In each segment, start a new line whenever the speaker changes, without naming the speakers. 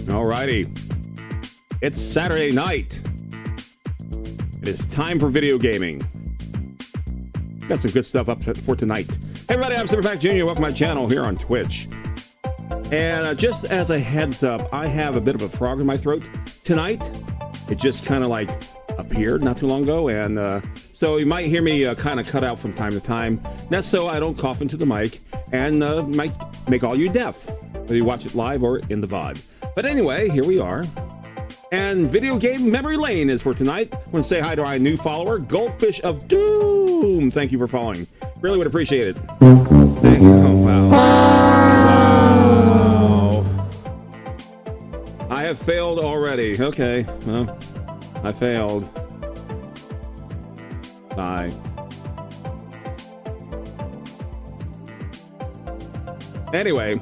Alrighty, it's Saturday night. It is time for video gaming. Got some good stuff up for tonight. Hey everybody, I'm Superpack Jr. Welcome to my channel here on Twitch. And just as a heads up, I have a bit of a frog in my throat tonight. It just kind of like appeared not too long ago, and so you might hear me kind of cut out from time to time. That's so I don't cough into the mic and might make all you deaf, whether you watch it live or in the VOD. But anyway, here we are. And video game memory lane is for tonight. I want to say hi to our new follower, Goldfish of Doom. Thank you for following. Really would appreciate it. Thank you. Oh, wow. Wow. I have failed already. Okay. Well, I failed. Bye. Anyway.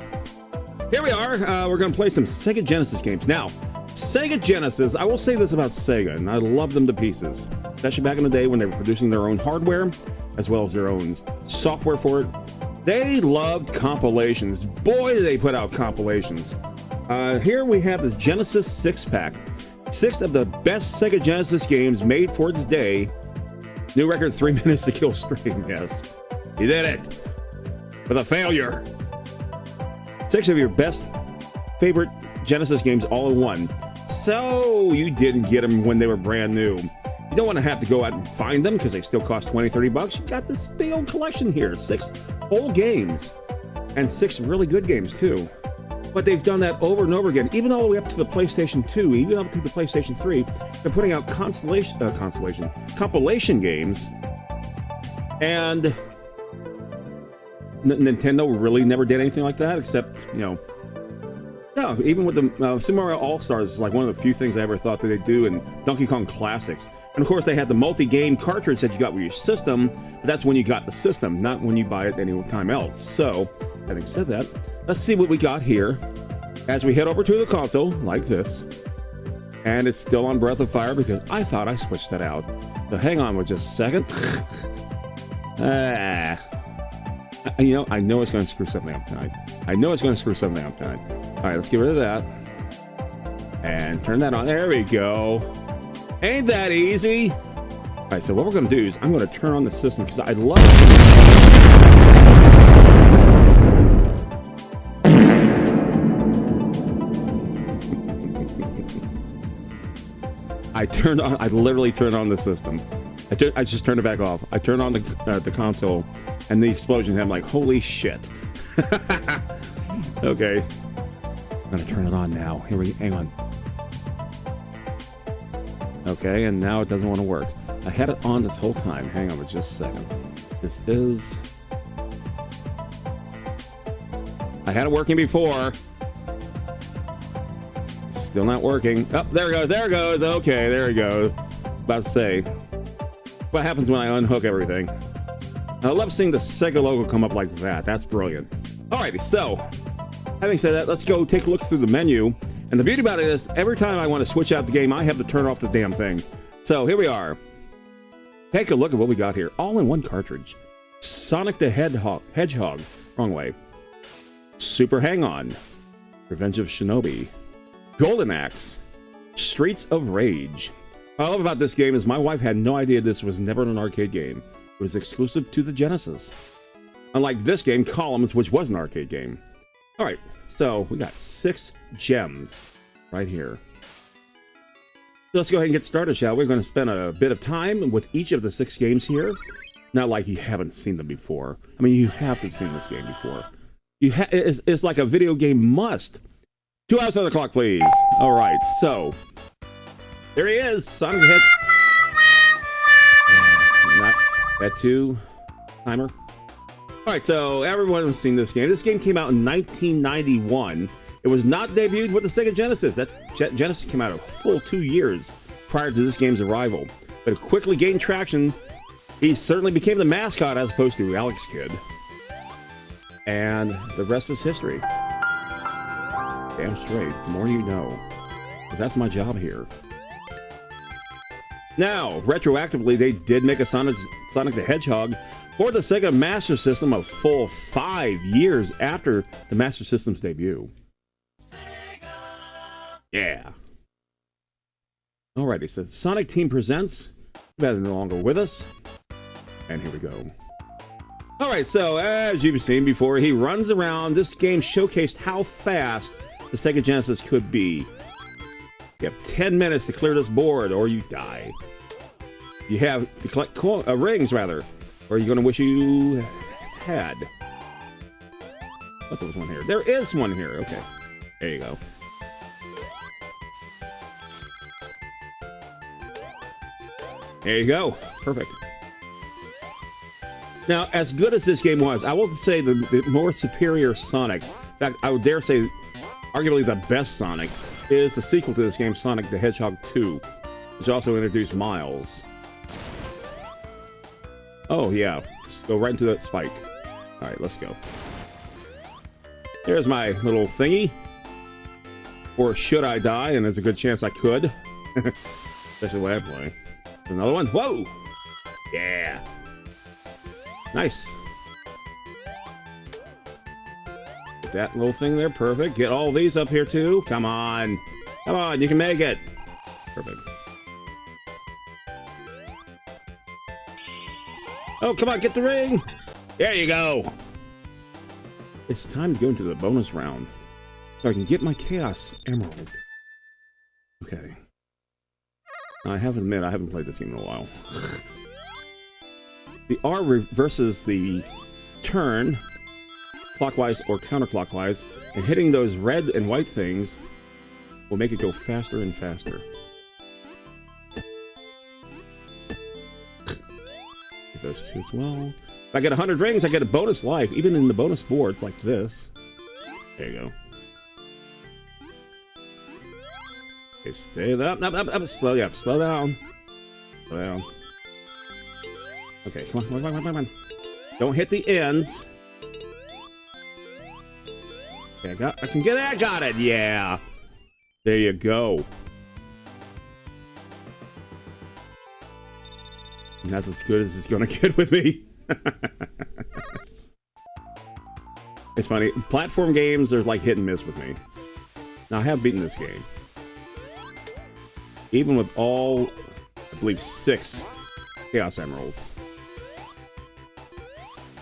Here we are. We're going to play some Sega Genesis games. Now, Sega Genesis, I will say this about Sega, and I love them to pieces. Especially back in the day when they were producing their own hardware, as well as their own software for it. They loved compilations. Boy, did they put out compilations. Here we have this Genesis 6-pack. 6 of the best Sega Genesis games made for its day. New record, 3 minutes to kill stream. Yes, you did it. With a failure. 6 of your best favorite Genesis games all in one. So you didn't get them when they were brand new. You don't want to have to go out and find them because they still cost 20, 30 bucks. You got this big old collection here. 6 whole games and 6 really good games too. But they've done that over and over again, even all the way up to the PlayStation 2, even up to the PlayStation 3. They're putting out compilation games. And Nintendo really never did anything like that, except, you know, no, even with the Super Mario All-Stars is like one of the few things I ever thought that they'd do in Donkey Kong Classics. And of course, they had the multi-game cartridge that you got with your system, but that's when you got the system, not when you buy it any time else. So, having said that, let's see what we got here as we head over to the console, like this. And it's still on Breath of Fire because I thought I switched that out. So hang on with just a second. You know, I know it's going to screw something up tonight. All right, let's get rid of that. And turn that on. There we go. Ain't that easy? All right, so what we're going to do is I'm going to turn on the system because I love it. I literally turned on the system. I just turned it back off. I turned on the console and the explosion. I'm like, holy shit. Okay. I'm going to turn it on now. Hang on. Okay, and now it doesn't want to work. I had it on this whole time. Hang on for just a second. I had it working before. Still not working. Oh, there it goes. Okay, there we go. About to say, what happens when I unhook everything? I love seeing the Sega logo come up like that. That's brilliant. Alrighty, so Having said that, let's go take a look through the menu. And the beauty about it is, every time I want to switch out the game, I have to turn off the damn thing. So here we are. Take a look at what we got here. All in one cartridge. Sonic the Hedgehog. Wrong way. Super Hang-On. Revenge of Shinobi. Golden Axe. Streets of Rage. What I love about this game is my wife had no idea this was never an arcade game. It was exclusive to the Genesis. Unlike this game, Columns, which was an arcade game. All right, so we got 6 gems right here. Let's go ahead and get started, shall we? We're going to spend a bit of time with each of the 6 games here. Not like you haven't seen them before. I mean, you have to have seen this game before. It's like a video game must. 2 hours on the clock, please. All right, so there he is, Sonic the Hedgehog. Not that 2 timer. All right, so everyone has seen this game. This game came out in 1991. It was not debuted with the Sega Genesis. That Genesis came out a full 2 years prior to this game's arrival. But it quickly gained traction. He certainly became the mascot as opposed to Alex Kidd. And the rest is history. Damn straight. The more you know. Because that's my job here. Now, retroactively, they did make a Sonic the Hedgehog for the Sega Master System a full 5 years after the Master System's debut. Yeah. Alrighty, so Sonic Team presents. Better no longer with us. And here we go. Alright, so as you've seen before, he runs around. This game showcased how fast the Sega Genesis could be. You have 10 minutes to clear this board or you die. You have to collect rings, rather. Or you're going to wish you had. But there was one here. There is one here. Okay. There you go. There you go. Perfect. Now, as good as this game was, I will say the more superior Sonic, in fact, I would dare say arguably the best Sonic, is the sequel to this game, Sonic the Hedgehog 2, which also introduced Miles. Oh, yeah. Just go right into that spike. All right, let's go. There's my little thingy. Or should I die? And there's a good chance I could. Especially the way I play. Another one. Whoa! Yeah. Nice. Get that little thing there. Perfect. Get all these up here, too. Come on. Come on. You can make it. Perfect. Oh, come on, get the ring! There you go! It's time to go into the bonus round. So I can get my Chaos Emerald. Okay. I have to admit, I haven't played this game in a while. The R reverses the turn, clockwise or counterclockwise, and hitting those red and white things will make it go faster and faster. Those 2 as well. If I get 100 rings, I get a bonus life, even in the bonus boards like this. There you go. Okay, stay up, slow down. Slow down. Okay, come on. Don't hit the ends. Okay, I can get it. I got it. Yeah. There you go. And that's as good as it's gonna get with me. It's funny. Platform games are like hit and miss with me. Now, I have beaten this game. Even with all, I believe, 6 Chaos Emeralds.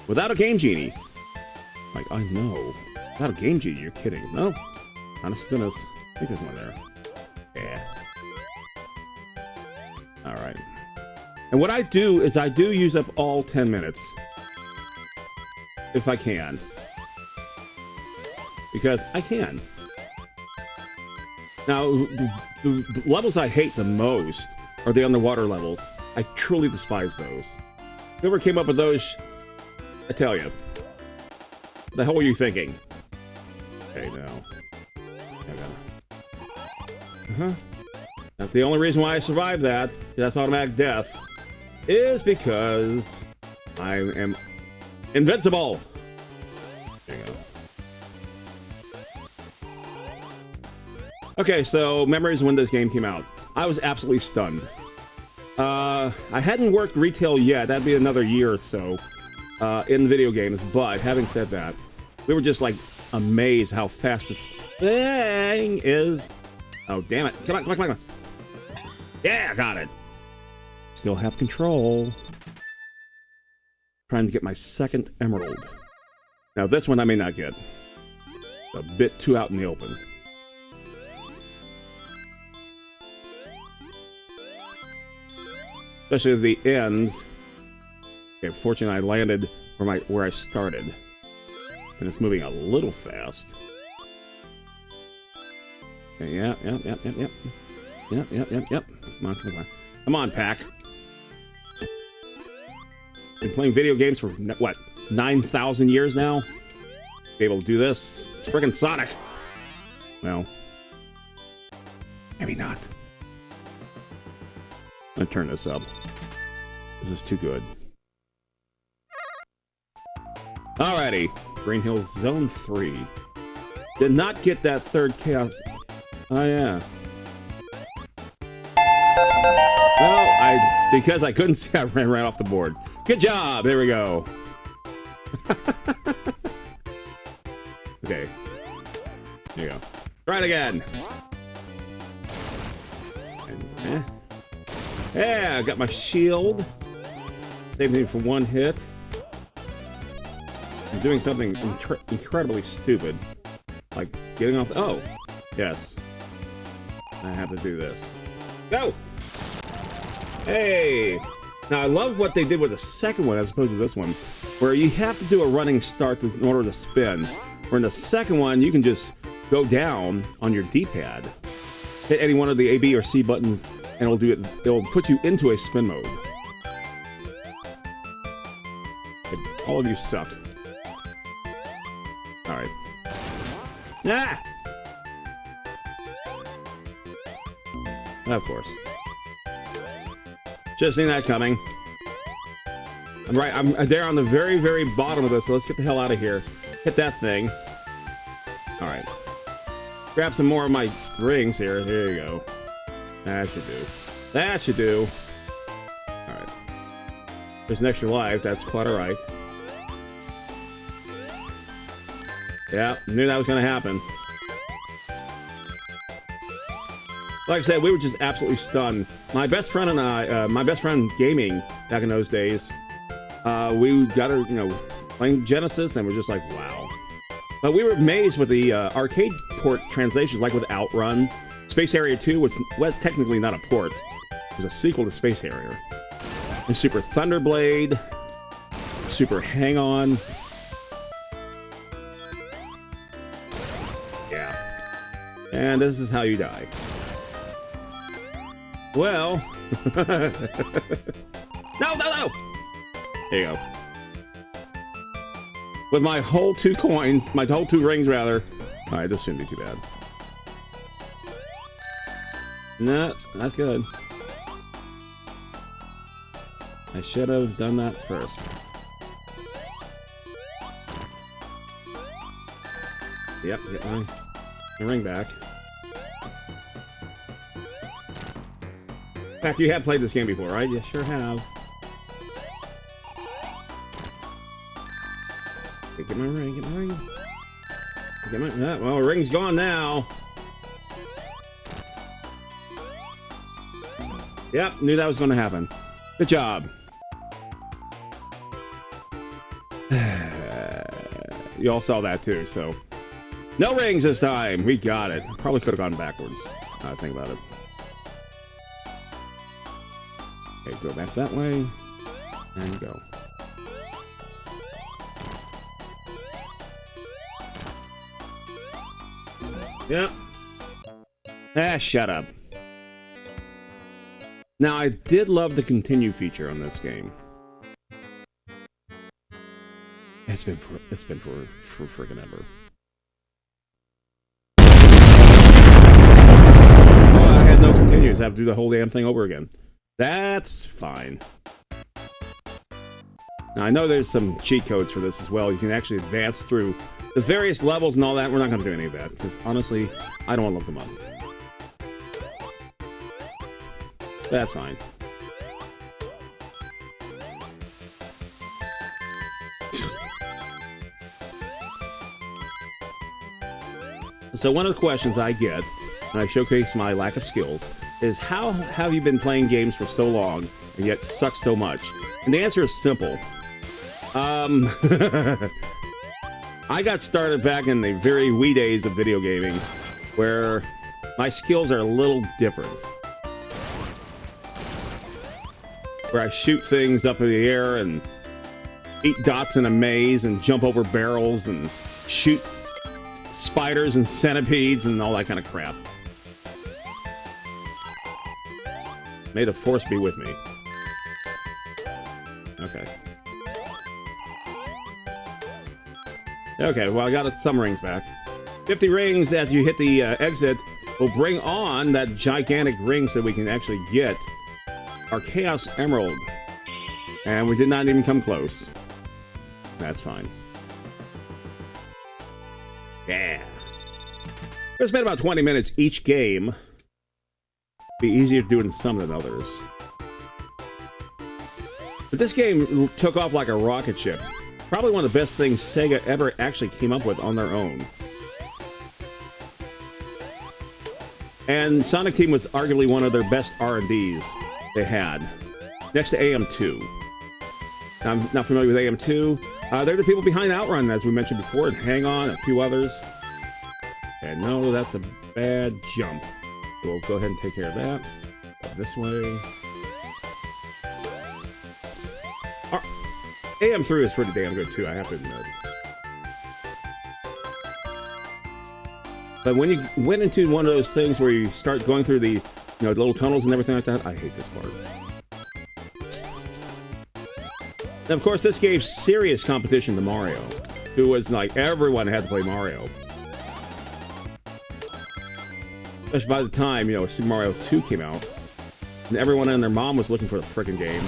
Without a Game Genie. Like, I know. Without a Game Genie, you're kidding. No. Honest to goodness. I think there's one there. Yeah. Alright. And what I do is I do use up all 10 minutes. If I can. Because I can. Now, the levels I hate the most are the underwater levels. I truly despise those. Whoever came up with those, I tell you. What the hell were you thinking? Okay, now. Now, the only reason why I survived that's automatic death, is because I am invincible. There you go. Okay, so memories when this game came out. I was absolutely stunned. I hadn't worked retail yet. That'd be another year or so in video games. But having said that, we were just like amazed how fast this thing is. Oh, damn it. Come on, come on, come on. Yeah, got it. Still have control. Trying to get my second emerald. Now this one I may not get. It's a bit too out in the open. Especially the ends. Okay, fortunately I landed where I started. And it's moving a little fast. Okay, yep. Come on, come on. Come on, Pack. Been playing video games for, what, 9,000 years now? Be able to do this. It's freaking Sonic. Well, maybe not. I'm gonna turn this up. This is too good. Alrighty. Green Hills Zone 3. Did not get that third chaos. Oh, yeah. Well, because I couldn't see, I ran right off the board. Good job! There we go. Okay. There you go. Try it again. And, yeah, I got my shield. Same thing for one hit. I'm doing something incredibly stupid. Like getting off. Oh, yes. I have to do this. Go! Hey! Now, I love what they did with the second one as opposed to this one, where you have to do a running start in order to spin. Where in the second one, you can just go down on your D-pad, hit any one of the A, B, or C buttons, and it'll do it. It'll put you into a spin mode. All of you suck. All right. Ah! Of course. Should have seen that coming. I'm right. I'm there on the very, very bottom of this, so let's get the hell out of here. Hit that thing. All right. Grab some more of my rings here. Here you go. That should do. That should do. All right. There's an extra life. That's quite all right. Yeah, knew that was going to happen. Like I said, we were just absolutely stunned. My best friend and I, my best friend gaming back in those days, we got her, playing Genesis, and we're just like, wow. But we were amazed with the arcade port translations, like with Outrun. Space Harrier 2 was technically not a port. It was a sequel to Space Harrier. And Super Thunderblade, Super Hang-On. Yeah. And this is how you die. Well, no! There you go. With my whole two coins, my whole two rings rather. All right, this shouldn't be too bad. No, that's good. I should have done that first. Yep, get my ring back. In fact, you have played this game before, right? You sure have. Okay, get my ring, get my ring. Get my, well, the ring's gone now. Yep, knew that was going to happen. Good job. You all saw that too, so. No rings this time. We got it. Probably could have gone backwards. I think about it. Okay, go back that way. And go. Yep. Ah, shut up. Now, I did love the continue feature on this game. It's been for freaking ever. Oh, I had no continues. I have to do the whole damn thing over again. That's fine. Now, I know there's some cheat codes for this as well. You can actually advance through the various levels and all that. We're not going to do any of that because, honestly, I don't want to look them up. That's fine. So one of the questions I get when I showcase my lack of skills is, how have you been playing games for so long and yet suck so much? And the answer is simple. I got started back in the very wee days of video gaming, where my skills are a little different. Where I shoot things up in the air and eat dots in a maze and jump over barrels and shoot spiders and centipedes and all that kind of crap. May the force be with me. Okay. Okay, well, I got some rings back. 50 rings as you hit the exit will bring on that gigantic ring so we can actually get our Chaos Emerald. And we did not even come close. That's fine. Yeah. We spent about 20 minutes each game. Be easier to do in some than others. But this game took off like a rocket ship. Probably one of the best things SEGA ever actually came up with on their own. And Sonic Team was arguably one of their best R&Ds they had, next to AM2. I'm not familiar with AM2. They're the people behind Outrun, as we mentioned before, and Hang On, a few others. And no, that's a bad jump. We'll go ahead and take care of that. Go this way. AM3 is pretty damn good too, I have to admit. But when you went into one of those things where you start going through the, the little tunnels and everything like that, I hate this part. And of course, this gave serious competition to Mario, who was like, everyone had to play Mario. Especially by the time, Super Mario 2 came out, and everyone and their mom was looking for the frickin' game.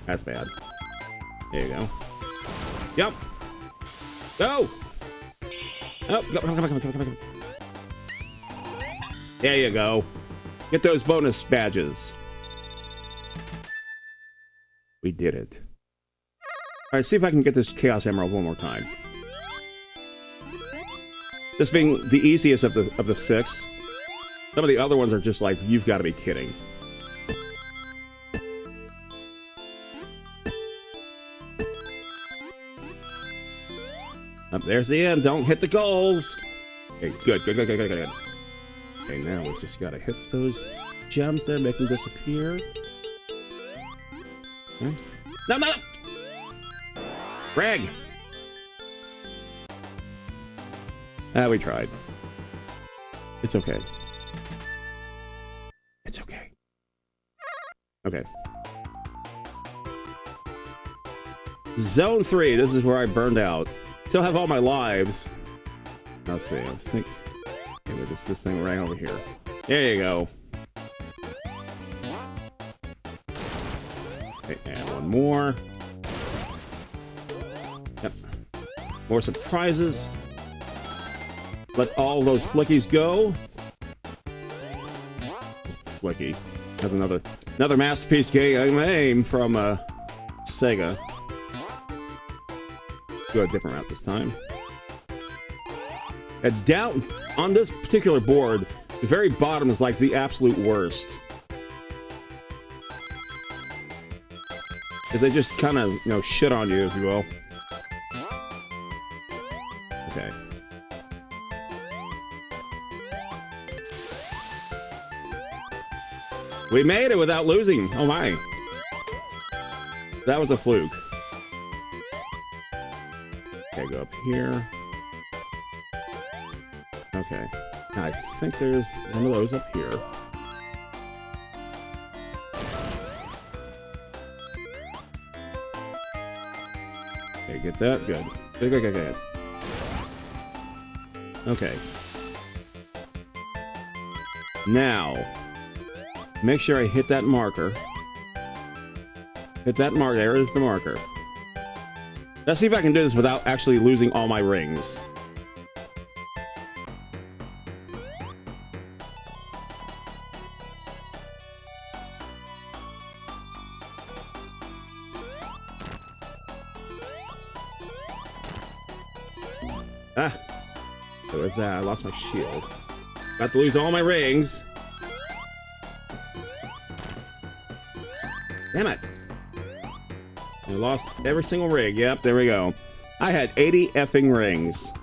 That's bad. There you go. Yep. Go! Oh, come. There you go. Get those bonus badges. We did it. Alright, see if I can get this Chaos Emerald one more time. This being the easiest of the 6. Some of the other ones are just like, you've got to be kidding. Up there's the end. Don't hit the goals. Okay, good. Okay, now we just gotta hit those gems there, make them disappear. Okay. No! Greg! We tried. It's okay. It's okay. Okay. Zone 3. This is where I burned out. Still have all my lives. Let's see. I think maybe just this thing right over here. There you go. Okay, and one more. Yep. More surprises. Let all those flickies go. Flicky. That's another masterpiece game from SEGA. Go a different route this time. And down on this particular board, the very bottom is like the absolute worst. Because they just kind of, shit on you, if you will. Okay. We made it without losing. Oh my. That was a fluke. Okay, go up here. Okay. Now I think there's one of those up here. Okay, get that. Good. Good. Okay. Now, make sure I hit that marker. Hit that marker. There is the marker. Let's see if I can do this without actually losing all my rings. Ah, so what's that? I lost my shield. About to lose all my rings. Damn it. I lost every single ring. Yep, there we go. I had 80 effing rings.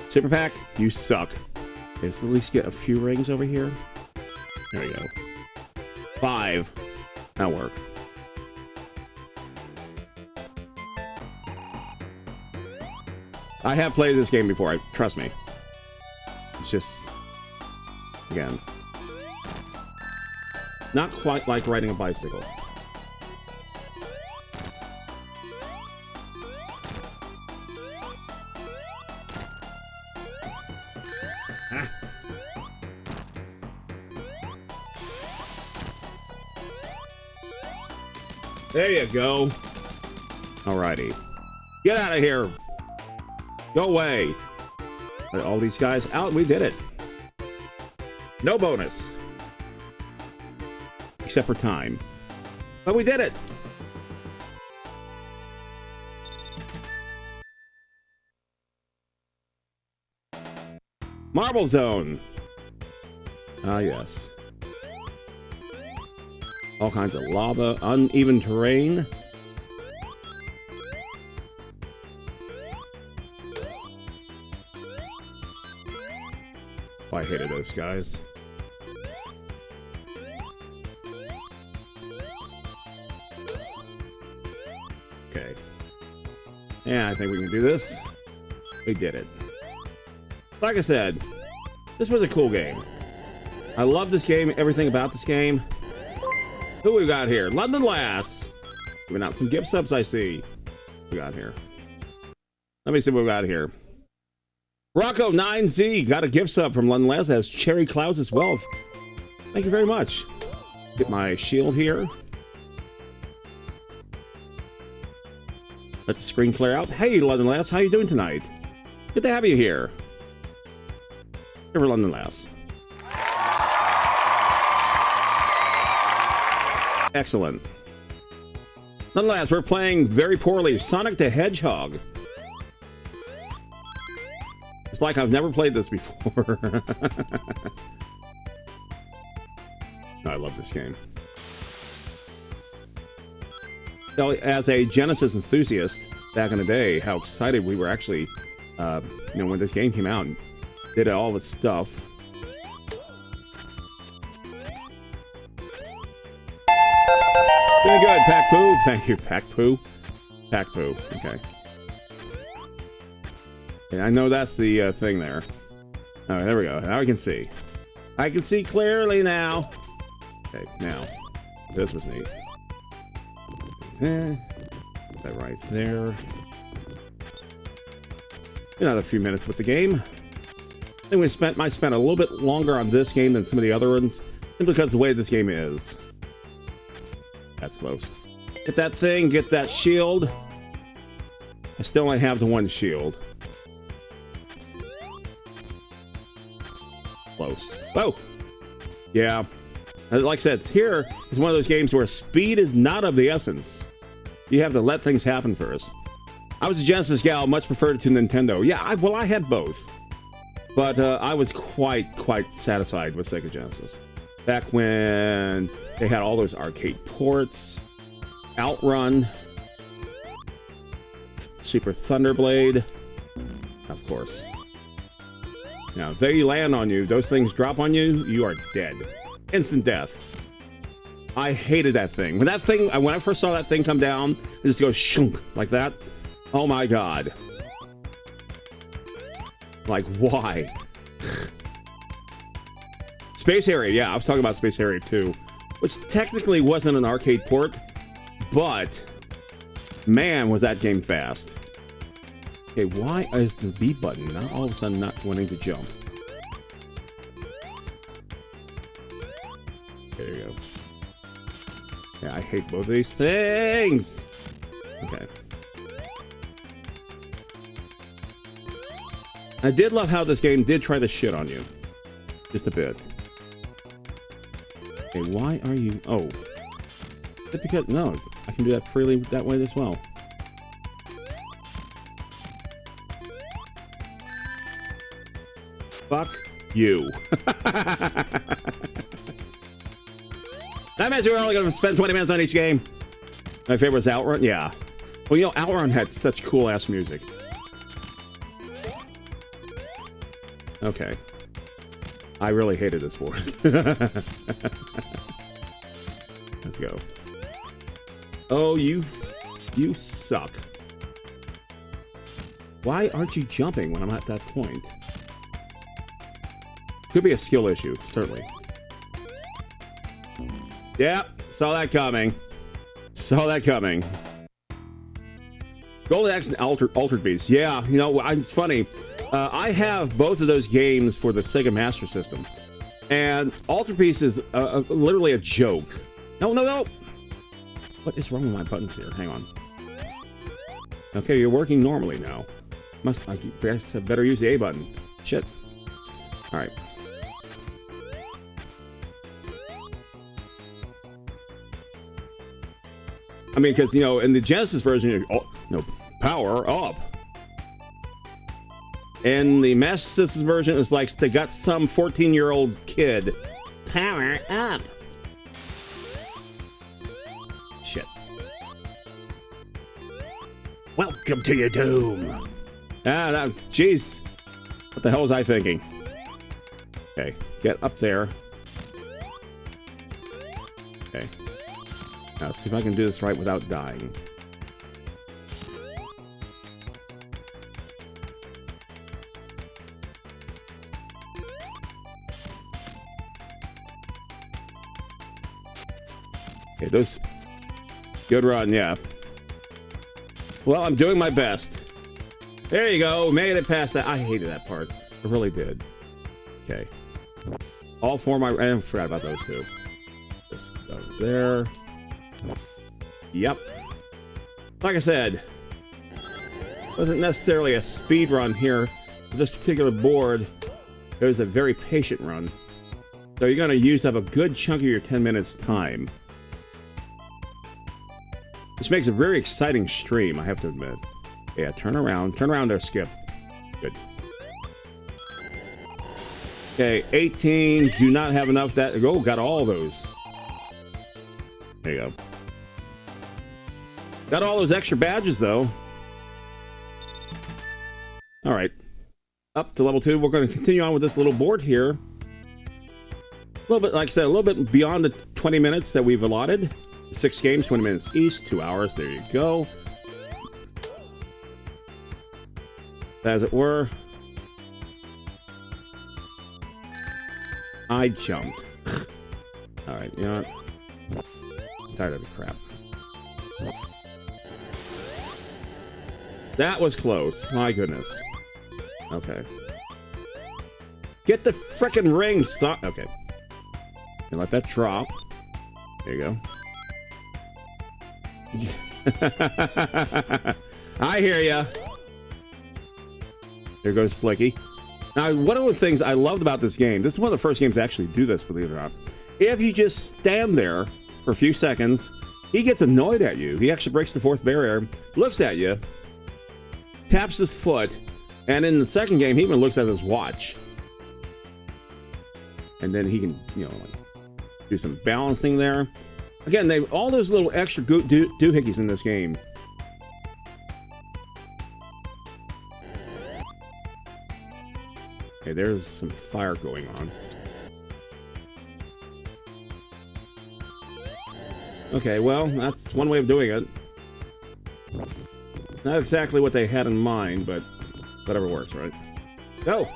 Super Pack, you suck. Let's at least get a few rings over here. There we go. 5. That'll work. I have played this game before, trust me. It's just, again, not quite like riding a bicycle. Ah. There you go. Alrighty. Get out of here. Go away. Let all these guys out. We did it. No bonus. Except for time. But we did it. Marble Zone. Ah, yes. All kinds of lava, uneven terrain. Oh, I hated those guys. Okay. Yeah, I think we can do this. We did it. Like I said, this was a cool game. I love this game, everything about this game. Who we got here? London Lass. Giving out some gift subs, I see. What we got here? Let me see what we got here. Rocco 9Z got a gift sub from London Lass. Has Cherry Clouds as well. Thank you very much. Get my shield here. Let the screen clear out. Hey, London Lass, how you doing tonight? Good to have you here. Here for London Lass. Excellent. Nonetheless, we're playing very poorly. Sonic the Hedgehog. It's like I've never played this before. I love this game. So, as a Genesis enthusiast back in the day, how excited we were actually, when this game came out and did all this stuff. Doing good, Pack Poo. Thank you, Pack Poo. Pack Poo. Okay. I know that's the thing there. All right, there we go. Now I can see. I can see clearly now. Okay, now. This was neat. That right there. Another few minutes with the game. I think we might spend a little bit longer on this game than some of the other ones, simply because of the way this game is. That's close. Get that thing, get that shield. I still only have the one shield. Close. Whoa! Yeah. Like I said, here is one of those games where speed is not of the essence. You have to let things happen first. I was a Genesis gal, much preferred to Nintendo. Yeah, I had both. But I was quite satisfied with Sega Genesis. Back when they had all those arcade ports, Outrun, Super Thunderblade, of course. Now, if they land on you, those things drop on you, you are dead. Instant death. I hated that thing. When I first saw that thing come down, it just goes shunk like that. Oh my god. Like, why? Space Harrier, yeah, I was talking about Space Harrier 2, which technically wasn't an arcade port, but man, was that game fast. Okay, why is the B button not all of a sudden not wanting to jump? There you go. Yeah, I hate both of these things. Okay. I did love how this game did try to shit on you. Just a bit. Okay, why are you... Oh. Is it because... No, I can do that freely that way as well. Fuck you. I imagine we're only going to spend 20 minutes on each game. My favorite was Outrun. Yeah. Well, you know, Outrun had such cool-ass music. Okay. I really hated this board. Let's go. Oh, you suck. Why aren't you jumping when I'm at that point? Could be a skill issue, certainly. Yep, saw that coming. Saw that coming. Golden Axe and Altered Beast. Yeah, you know, I'm funny. I have both of those games for the Sega Master System. And Altered Beast is literally a joke. No, no, no! What is wrong with my buttons here? Hang on. Okay, you're working normally now. I guess I better use the A button. Shit. Alright. I mean, because, you know, in the Genesis version, power up. In the Master System version, it's like they got some 14-year-old kid. Power up. Shit. Welcome to your doom. Jeez. What the hell was I thinking? Okay, get up there. Okay. Now, see if I can do this right without dying. Okay, those... Good run, yeah. Well, I'm doing my best. There you go, made it past that. I hated that part. I really did. Okay. All four of my... I forgot about those two. Just those there. Yep. Like I said, wasn't necessarily a speed run here. This particular board, it was a very patient run. So you're going to use up a good chunk of your 10 minutes time. Which makes a very exciting stream, I have to admit. Yeah, turn around. Turn around there, Skip. Good. Okay, 18. Do not have enough. That. Oh, got all those. There you go. Got all those extra badges, though. All right. Up to level 2. We're going to continue on with this little board here. A little bit, like I said, a little bit beyond the 20 minutes that we've allotted. 6 games, 20 minutes each, 2 hours. There you go. As it were. I jumped. All right, you know what? I'm tired of the crap. That was close. My goodness. Okay. Get the frickin' ring, son. Okay. And let that drop. There you go. I hear ya. There goes Flicky. Now, one of the things I loved about this game, this is one of the first games to actually do this, believe it or not. If you just stand there for a few seconds, he gets annoyed at you. He actually breaks the fourth barrier, looks at you, taps his foot, and in the second game, he even looks at his watch. And then he can, you know, like, do some balancing there. Again, they all those little extra doohickeys in this game. Okay, there's some fire going on. Okay, well, that's one way of doing it. Not exactly what they had in mind, but whatever works, right? Go!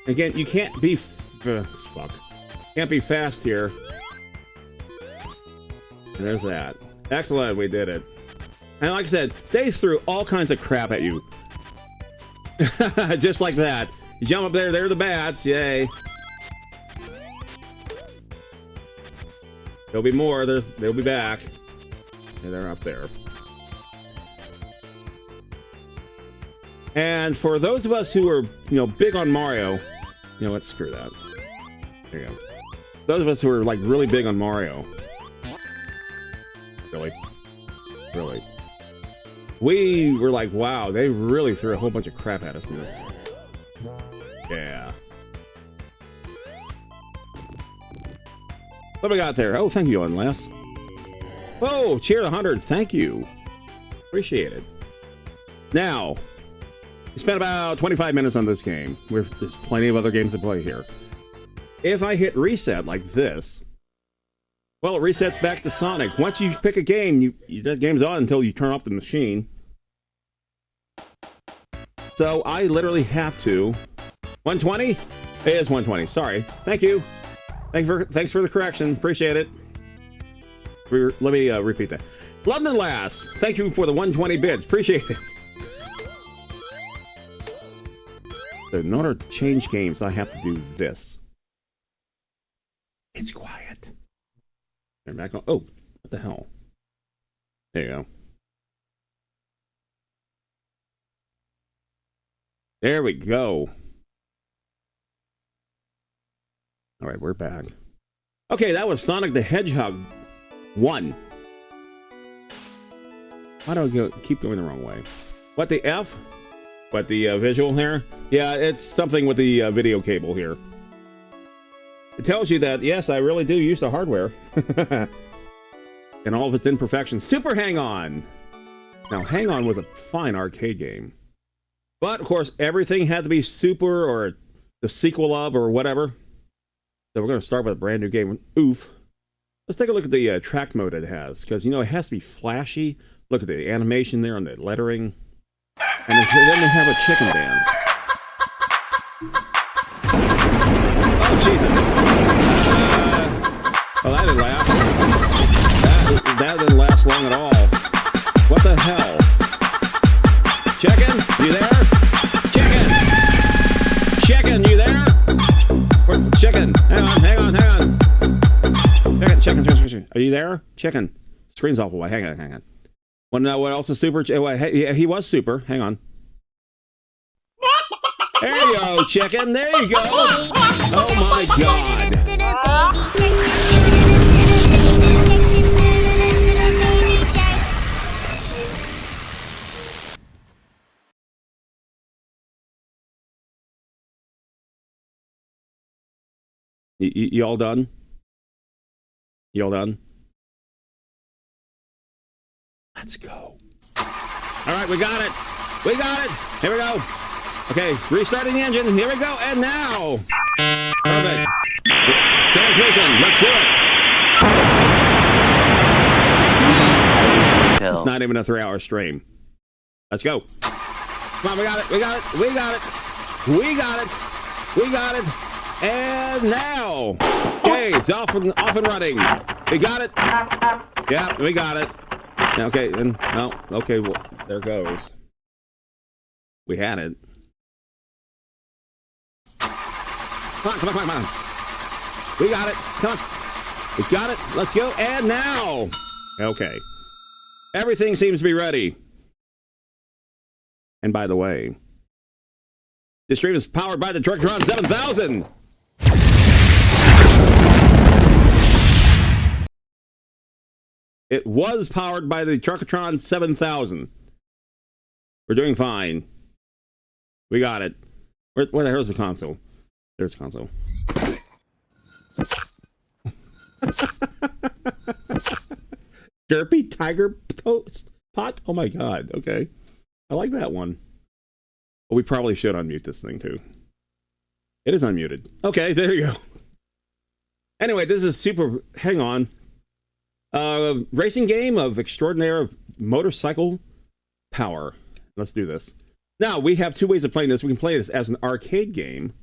Again, you can't be... fuck. Can't be fast here. And there's that. Excellent, we did it. And like I said, they threw all kinds of crap at you. Just like that. You jump up there, they're the bats, yay. There'll be more, they'll be back. Yeah, they're up there. And for those of us who are, you know, big on Mario, you know what, screw that. There you go. Those of us who are like really big on Mario. Really? Really? we were like, wow, they really threw a whole bunch of crap at us in this. Yeah. What we got there? Oh, thank you, Unless. Oh, cheer 100. Thank you. Appreciate it. Now, we spent about 25 minutes on this game. There's plenty of other games to play here. If I hit reset like this, well, it resets back to Sonic. Once you pick a game, that game's on until you turn off the machine. So I literally have to. 120? It is 120. Sorry. Thank you. Thanks for the correction. Appreciate it. Let me repeat that. London Lass, thank you for the 120 bits. Appreciate it. In order to change games, I have to do this. It's quiet. Turn back on. Oh, what the hell? There you go. There we go. All right, we're back. Okay, that was Sonic the Hedgehog 1. Why do I keep going the wrong way? What, the F? What, the visual here? Yeah, it's something with the video cable here. It tells you that, yes, I really do use the hardware. And all of its imperfections. Super Hang-On! Now, Hang-On was a fine arcade game. But, of course, everything had to be super or the sequel of or whatever. So we're going to start with a brand new game. Oof. Let's take a look at the track mode it has. Because, you know, it has to be flashy. Look at the animation there on the lettering. And then they have a chicken dance. Oh, Jesus. Well, that didn't last. That didn't last long at all. What the hell? Chicken, you there? Chicken, you there? Chicken, hang on. Chicken. Are you there? Chicken. Screen's awful. Hang on. Want to know what else is super? He was super. Hang on. There you go, chicken. There you go. Oh my God. You all done? You all done? Let's go. All right, we got it. Here we go. Okay, restarting the engine. Here we go. And now. Perfect. Transmission. Let's do it. It's not even a 3-hour stream. Let's go. Come on, we got it. And now. Okay, it's off and running. We got it. Yeah, we got it. Okay, and no, okay, well, there goes. We had it. Come on. We got it. Come on. We got it. Let's go. And now. Okay. Everything seems to be ready. And by the way, this stream is powered by the Trucktron 7000. It was powered by the Trucktron 7000. We're doing fine. We got it. Where the hell's the console? There's the console. Derpy Tiger Pot? Oh my God. Okay. I like that one. Well, we probably should unmute this thing too. It is unmuted. Okay, there you go. Anyway, this is super. Hang on. Racing game of extraordinary motorcycle power. Let's do this. Now, we have two ways of playing this. We can play this as an arcade game.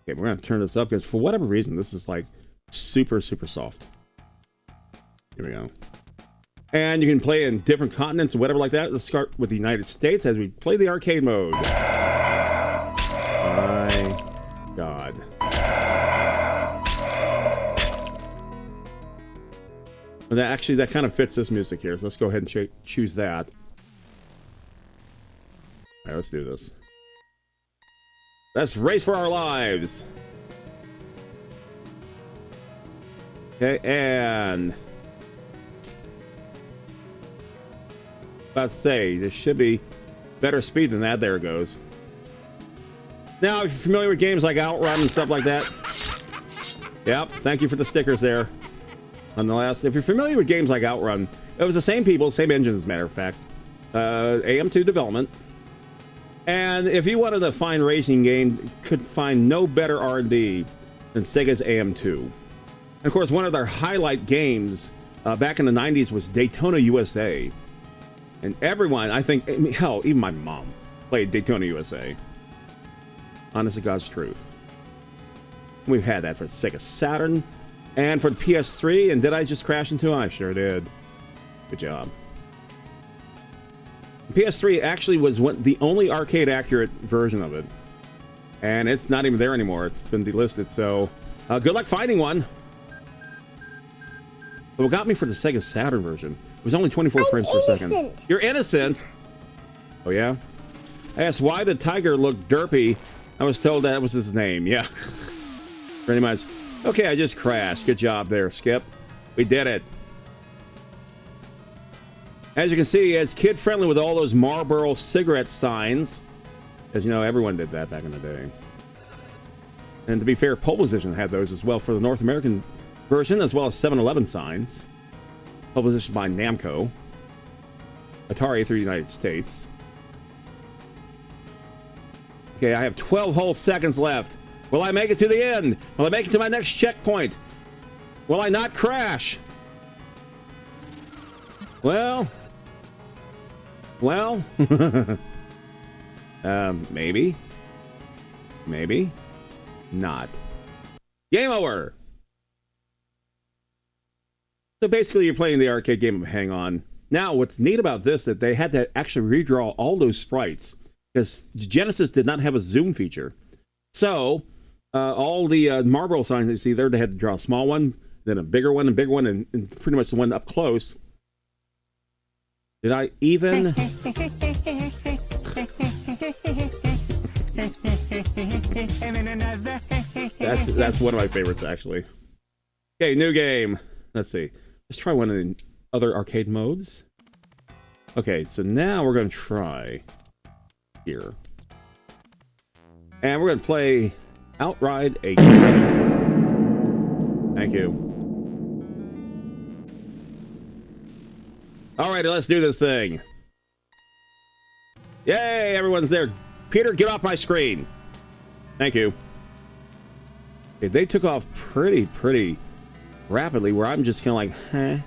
Okay, we're going to turn this up because for whatever reason, this is like super soft. Here we go. And you can play in different continents or whatever like that. Let's start with the United States as we play the arcade mode. My God. And that kind of fits this music here. So let's go ahead and choose that. All right, let's do this. Let's race for our lives. Okay, and About to say, this should be better speed than that. There it goes. Now, if you're familiar with games like Outrun and stuff like that, yep, thank you for the stickers there. Nonetheless, if you're familiar with games like Outrun, it was the same people, same engine, as a matter of fact. AM2 development. And if you wanted a fine racing game, you could find no better R&D than Sega's AM2. And of course, one of their highlight games back in the 90s was Daytona USA. And everyone, I think, hell, even my mom played Daytona USA. Honest to God's truth. We've had that for Sega Saturn and for the PS3. And did I just crash into it? I sure did. Good job. The PS3 actually was the only arcade accurate version of it. And it's not even there anymore. It's been delisted. So good luck finding one. But what got me for the Sega Saturn version was only 24 frames per second. You're innocent. Oh, yeah? I asked why the tiger looked derpy. I was told that was his name. Yeah. Pretty much. Okay, I just crashed. Good job there, Skip. We did it. As you can see, it's kid-friendly with all those Marlboro cigarette signs. As you know, everyone did that back in the day. And to be fair, Pole Position had those as well for the North American version, as well as 7-Eleven signs. Pole Position by Namco. Atari through the United States. Okay, I have 12 whole seconds left. Will I make it to the end? Will I make it to my next checkpoint? Will I not crash? Well, maybe not. Game over. So basically, you're playing the arcade game of Hang On. Now, what's neat about this is that they had to actually redraw all those sprites because Genesis did not have a zoom feature. So all the Marlboro signs that you see there, they had to draw a small one, then a bigger one, and pretty much the one up close. Did I even? That's one of my favorites, actually. Okay, new game. Let's see. Let's try one of the other arcade modes. Okay, so now we're going to try here. And we're going to play Outride 8. Thank you. All right, let's do this thing. Yay, everyone's there. Peter, get off my screen. Thank you. Okay, they took off pretty rapidly, where I'm just kind of like, huh?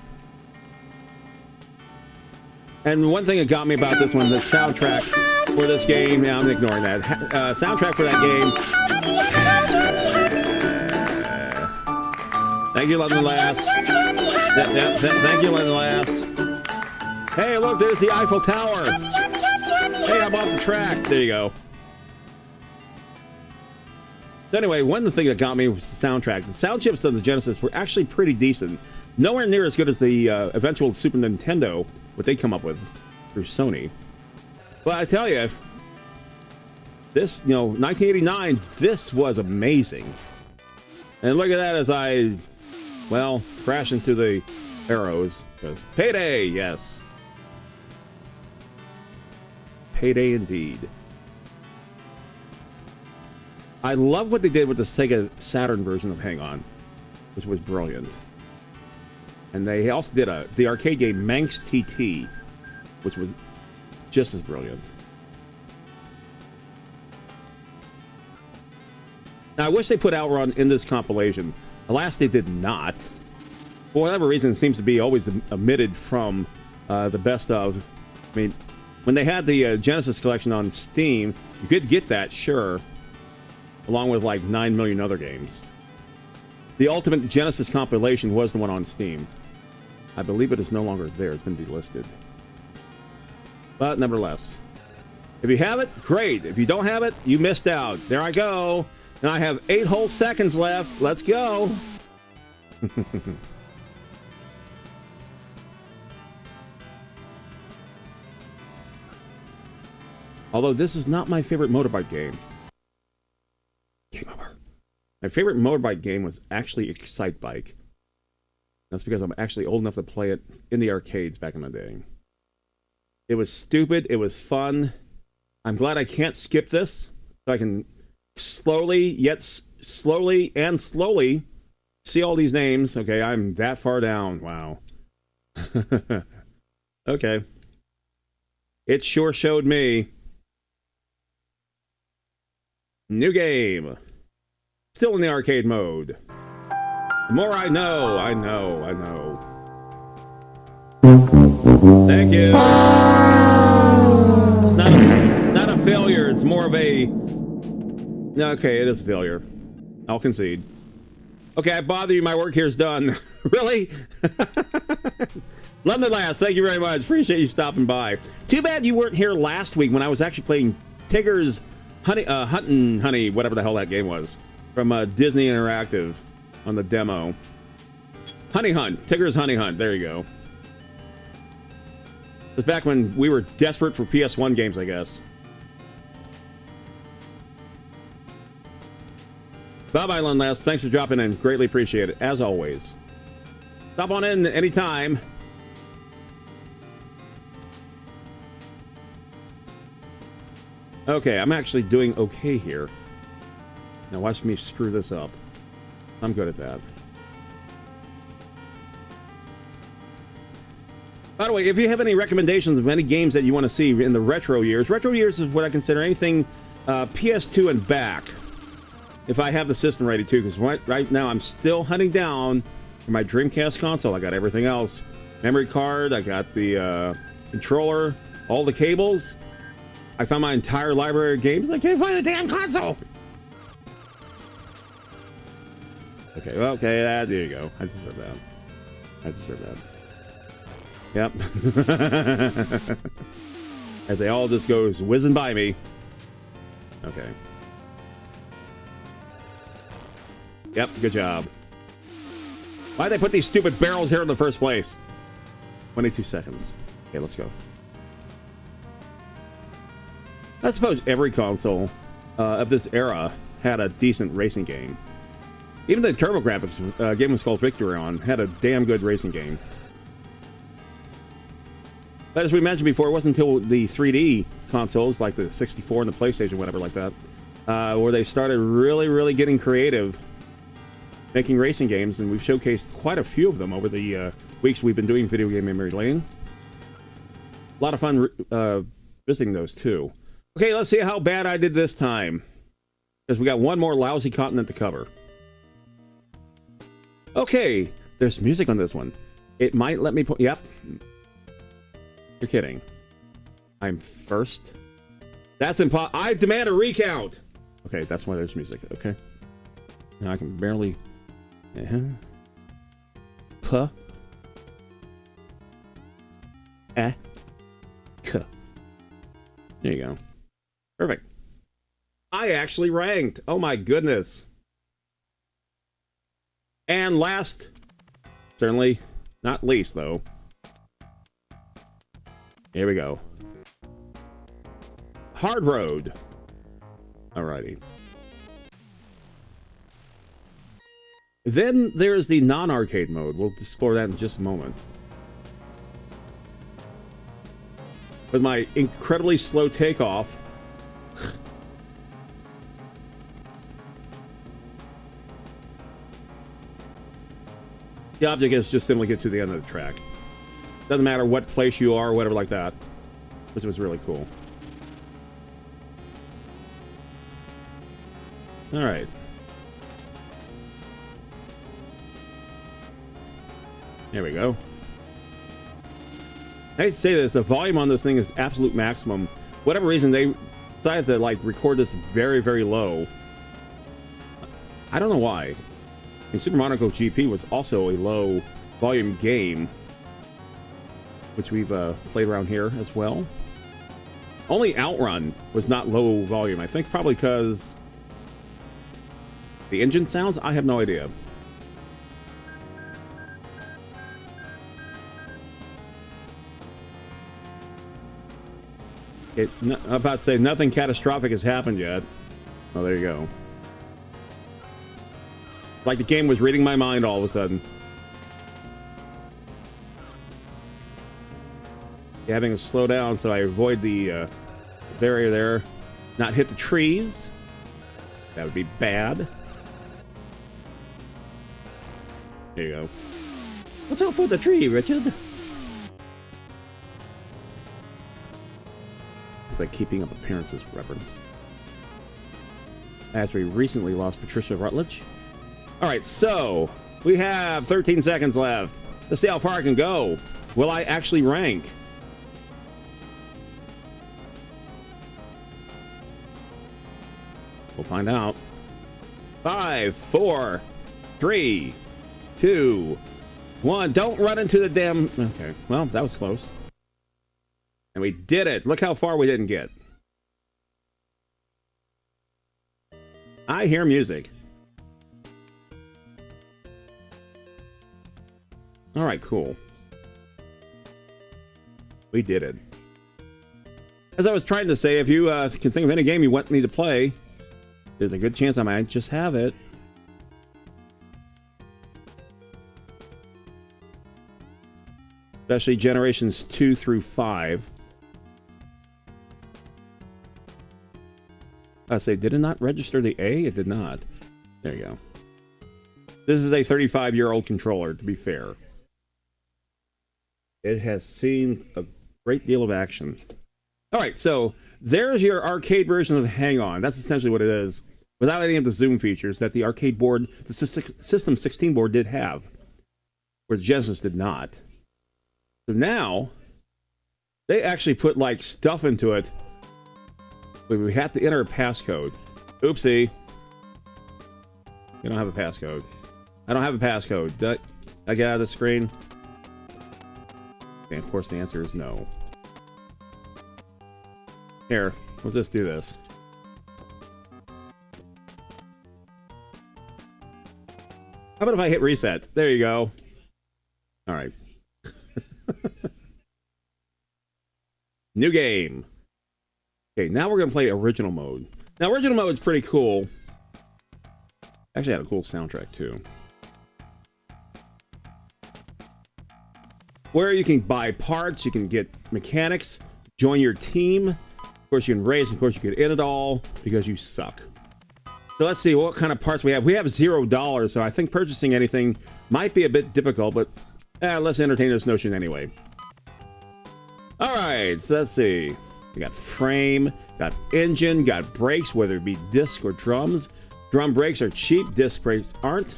And one thing that got me about this one, the soundtrack for this game, yeah, I'm ignoring that. Soundtrack for that game. Thank you, London Lass. Thank you, London Lass. Hey, look, there's the Eiffel Tower. Hey, I'm off the track. There you go. So anyway, one thing that got me was the soundtrack. The sound chips of the Genesis were actually pretty decent. Nowhere near as good as the eventual Super Nintendo, what they come up with through Sony. But I tell you, if this, 1989, this was amazing. And look at that as I, crash into the arrows. Payday, yes. Payday indeed. I love what they did with the Sega Saturn version of Hang On, which was brilliant. And they also did the arcade game Manx TT, which was just as brilliant. Now, I wish they put Outrun in this compilation. Alas, they did not. For whatever reason, it seems to be always omitted from the best of. I mean, when they had the Genesis collection on Steam, you could get that, sure, along with like 9 million other games. The Ultimate Genesis compilation was the one on Steam. I believe it is no longer there. It's been delisted. But nevertheless, if you have it, great. If you don't have it, you missed out. There I go. Now I have 8 whole seconds left. Let's go. Although this is not my favorite motorbike game. Game over. My favorite motorbike game was actually Excite Bike. That's because I'm actually old enough to play it in the arcades back in the day. It was stupid. It was fun. I'm glad I can't skip this. So I can slowly see all these names. Okay, I'm that far down. Wow. Okay. It sure showed me. New game. Still in the arcade mode. The more I know. Thank you. It's not a failure. It's more of a... Okay, it is a failure. I'll concede. Okay, I bother you. My work here is done. Really? Nonetheless, thank you very much. Appreciate you stopping by. Too bad you weren't here last week when I was actually playing Tigger's Huntin' Honey, whatever the hell that game was, from Disney Interactive on the demo. Honey Hunt. Tigger's Honey Hunt. There you go. It was back when we were desperate for PS1 games, I guess. Bob Island Last, thanks for dropping in. Greatly appreciate it, as always. Stop on in anytime. Okay, I'm actually doing okay here. Now watch me screw this up. I'm good at that. By the way, if you have any recommendations of any games that you want to see in the retro years is what I consider anything PS2 and back. If I have the system ready too, because right now I'm still hunting down for my Dreamcast console. I got everything else. Memory card, I got the controller, all the cables. I found my entire library of games. I can't find the damn console. Okay, well, okay, there you go. I deserve that. Yep. As they all just goes whizzing by me. Okay. Yep, good job. Why'd they put these stupid barrels here in the first place? 22 seconds. Okay, let's go. I suppose every console of this era had a decent racing game. Even the TurboGrafx game was called Victorion had a damn good racing game. But as we mentioned before, it wasn't until the 3D consoles like the 64 and the PlayStation, whatever like that, where they started really getting creative, making racing games, and we've showcased quite a few of them over the weeks we've been doing Video Game Memory Lane. A lot of fun visiting those too. Okay, let's see how bad I did this time, because we got one more lousy continent to cover. Okay, there's music on this one. It might let me put... Yep. You're kidding. I'm first. That's impossible. I demand a recount. Okay, that's why there's music. Okay. Now I can barely... Puh. Eh. Kuh. There you go. Perfect. I actually ranked. Oh my goodness. And last, certainly not least though. Here we go. Hard Road. Alrighty. Then there's the non-arcade mode. We'll explore that in just a moment. With my incredibly slow takeoff. The object is just simply get to the end of the track. Doesn't matter what place you are, or whatever like that. Which was really cool. Alright. There we go. I hate to say this, the volume on this thing is absolute maximum. For whatever reason, they decided to like record this very low. I don't know why. And Super Mario GP was also a low volume game, which we've played around here as well. Only Outrun was not low volume. I think probably because the engine sounds. I have no idea. I'm about to say nothing catastrophic has happened yet. Oh, there you go. Like the game was reading my mind all of a sudden. having to slow down so I avoid the barrier there, not hit the trees. That would be bad. There you go. Watch out for the tree, Richard. It's like Keeping Up Appearances reference. As we recently lost Patricia Rutledge. All right, so we have 13 seconds left. Let's see how far I can go. Will I actually rank? We'll find out. 5, 4, 3, 2, 1. Don't run into the damn... Okay, well, that was close. And we did it. Look how far we didn't get. I hear music. All right, cool. We did it. As I was trying to say, if you can think of any game you want me to play, there's a good chance I might just have it. Especially generations 2 through 5. I say, did it not register the A? It did not. There you go. This is a 35-year-old controller, to be fair. It has seen a great deal of action. All right, so there's your arcade version of Hang On. That's essentially what it is, without any of the zoom features that the arcade board, the System 16 board did have, where the Genesis did not. So now, they actually put like stuff into it. We have to enter a passcode. Oopsie. You don't have a passcode. I don't have a passcode. Did I get out of the screen? And of course the answer is no. Here, we'll just do this. How about if I hit reset? There you go. All right. New game. Okay, now we're going to play original mode. Now, original mode is pretty cool. Actually had a cool soundtrack, too. Where you can buy parts, you can get mechanics, join your team. Of course, you can race. Of course, you can end it all because you suck. So let's see what kind of parts we have. We have $0, so I think purchasing anything might be a bit difficult, but let's entertain this notion anyway. All right, so let's see. We got frame, got engine, got brakes, whether it be disc or drums. Drum brakes are cheap, disc brakes aren't.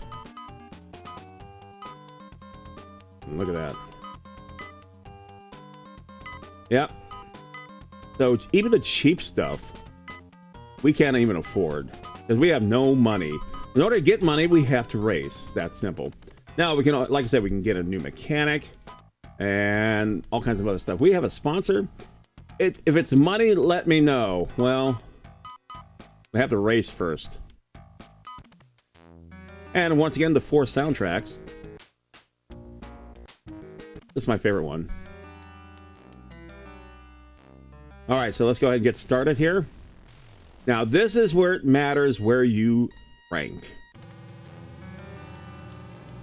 Look at that. Yep. So even the cheap stuff, we can't even afford because we have no money. In order to get money, we have to race. That's simple. Now we can, like I said, we can get a new mechanic and all kinds of other stuff. We have a sponsor. If it's money, let me know. Well, we have to race first. And once again, the 4 soundtracks. This is my favorite one. All right, so let's go ahead and get started here. Now, this is where it matters where you rank.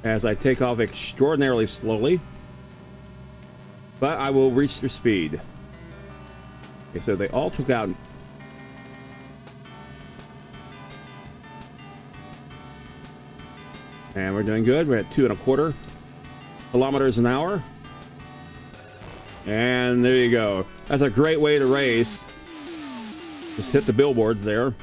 As I take off extraordinarily slowly. But I will reach their speed. Okay, so they all took out... And we're doing good. We're at 2.25 kilometers an hour. And there you go. That's a great way to race. Just hit the billboards there.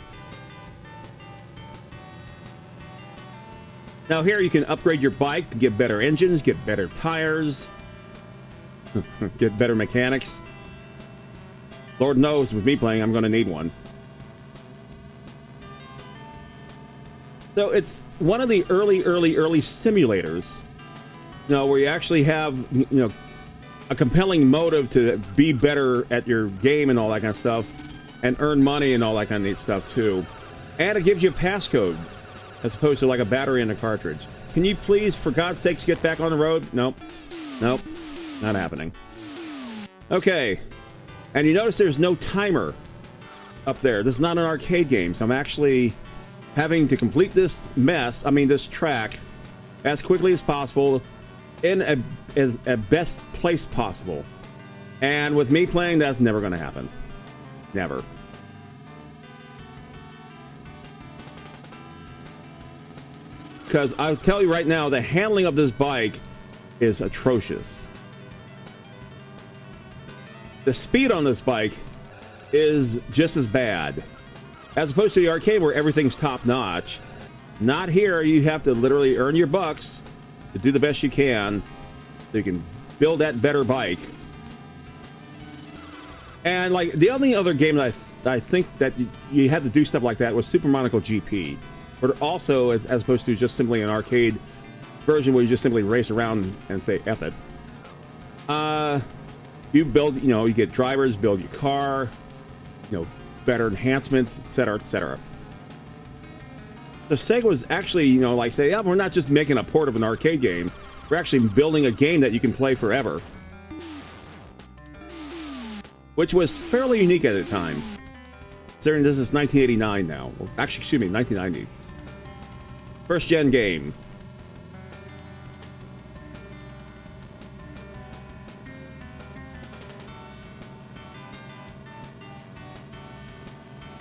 Now here you can upgrade your bike, get better engines, get better tires, get better mechanics. Lord knows, with me playing, I'm going to need one. So it's one of the early simulators, you know, where you actually have, you know, a compelling motive to be better at your game and all that kind of stuff, and earn money and all that kind of neat stuff too. And it gives you a passcode, as opposed to like a battery in a cartridge. Can you please, for God's sakes, get back on the road? Nope. Nope. Not happening. Okay. And you notice there's no timer up there. This is not an arcade game, so I'm actually having to complete this mess, this track, as quickly as possible in a best place possible. And with me playing, that's never going to happen. Never. Because I'll tell you right now, the handling of this bike is atrocious. The speed on this bike is just as bad. As opposed to the arcade where everything's top notch. Not here. You have to literally earn your bucks to do the best you can so you can build that better bike. And like the only other game that I think that you had to do stuff like that was Super Monaco GP. But also, as opposed to just simply an arcade version where you just simply race around and say F it. You build, you know, you get drivers, build your car, you know, better enhancements, etc., etc. The SEGA was actually, you know, like say, yeah, we're not just making a port of an arcade game. We're actually building a game that you can play forever. Which was fairly unique at the time. Considering this is 1989 now. Well, actually, excuse me, 1990. First gen game.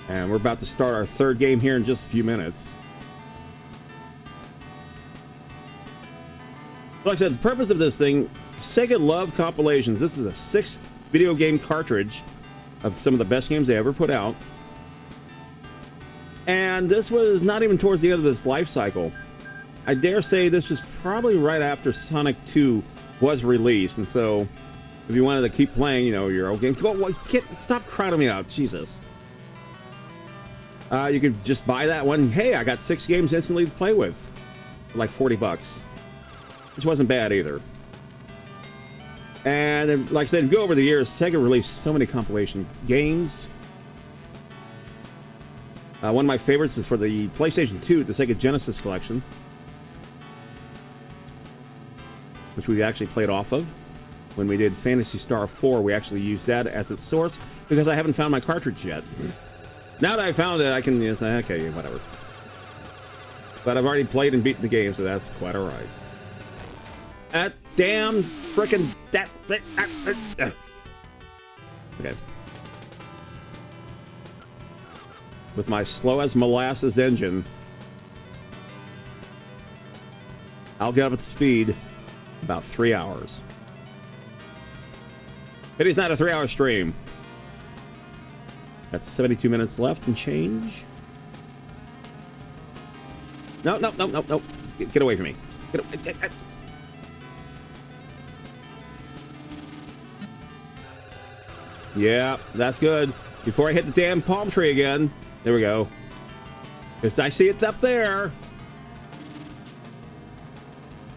And we're about to start our third game here in just a few minutes. Like I said, the purpose of this thing, SEGA loved compilations. This is a 6 video game cartridge of some of the best games they ever put out. And this was not even towards the end of this life cycle. I dare say this was probably right after Sonic 2 was released. And so, if you wanted to keep playing, you know, your old game, stop crowding me out, Jesus. You could just buy that one. Hey, I got 6 games instantly to play with. For like 40 bucks. Which wasn't bad either. And like I said, go over the years, SEGA released so many compilation games. One of my favorites is for the PlayStation 2, the SEGA Genesis collection. Which we actually played off of. When we did Phantasy Star 4, we actually used that as its source because I haven't found my cartridge yet. Now that I found it, I can say, okay, whatever. But I've already played and beaten the game, so that's quite alright. That damn frickin' okay. With my slow as molasses engine, I'll get up at the speed about 3 hours. It is not a 3-hour stream. That's 72 minutes left and change. No. Get away from me. Get. Yeah, that's good. Before I hit the damn palm tree again. There we go. Because I see it's up there.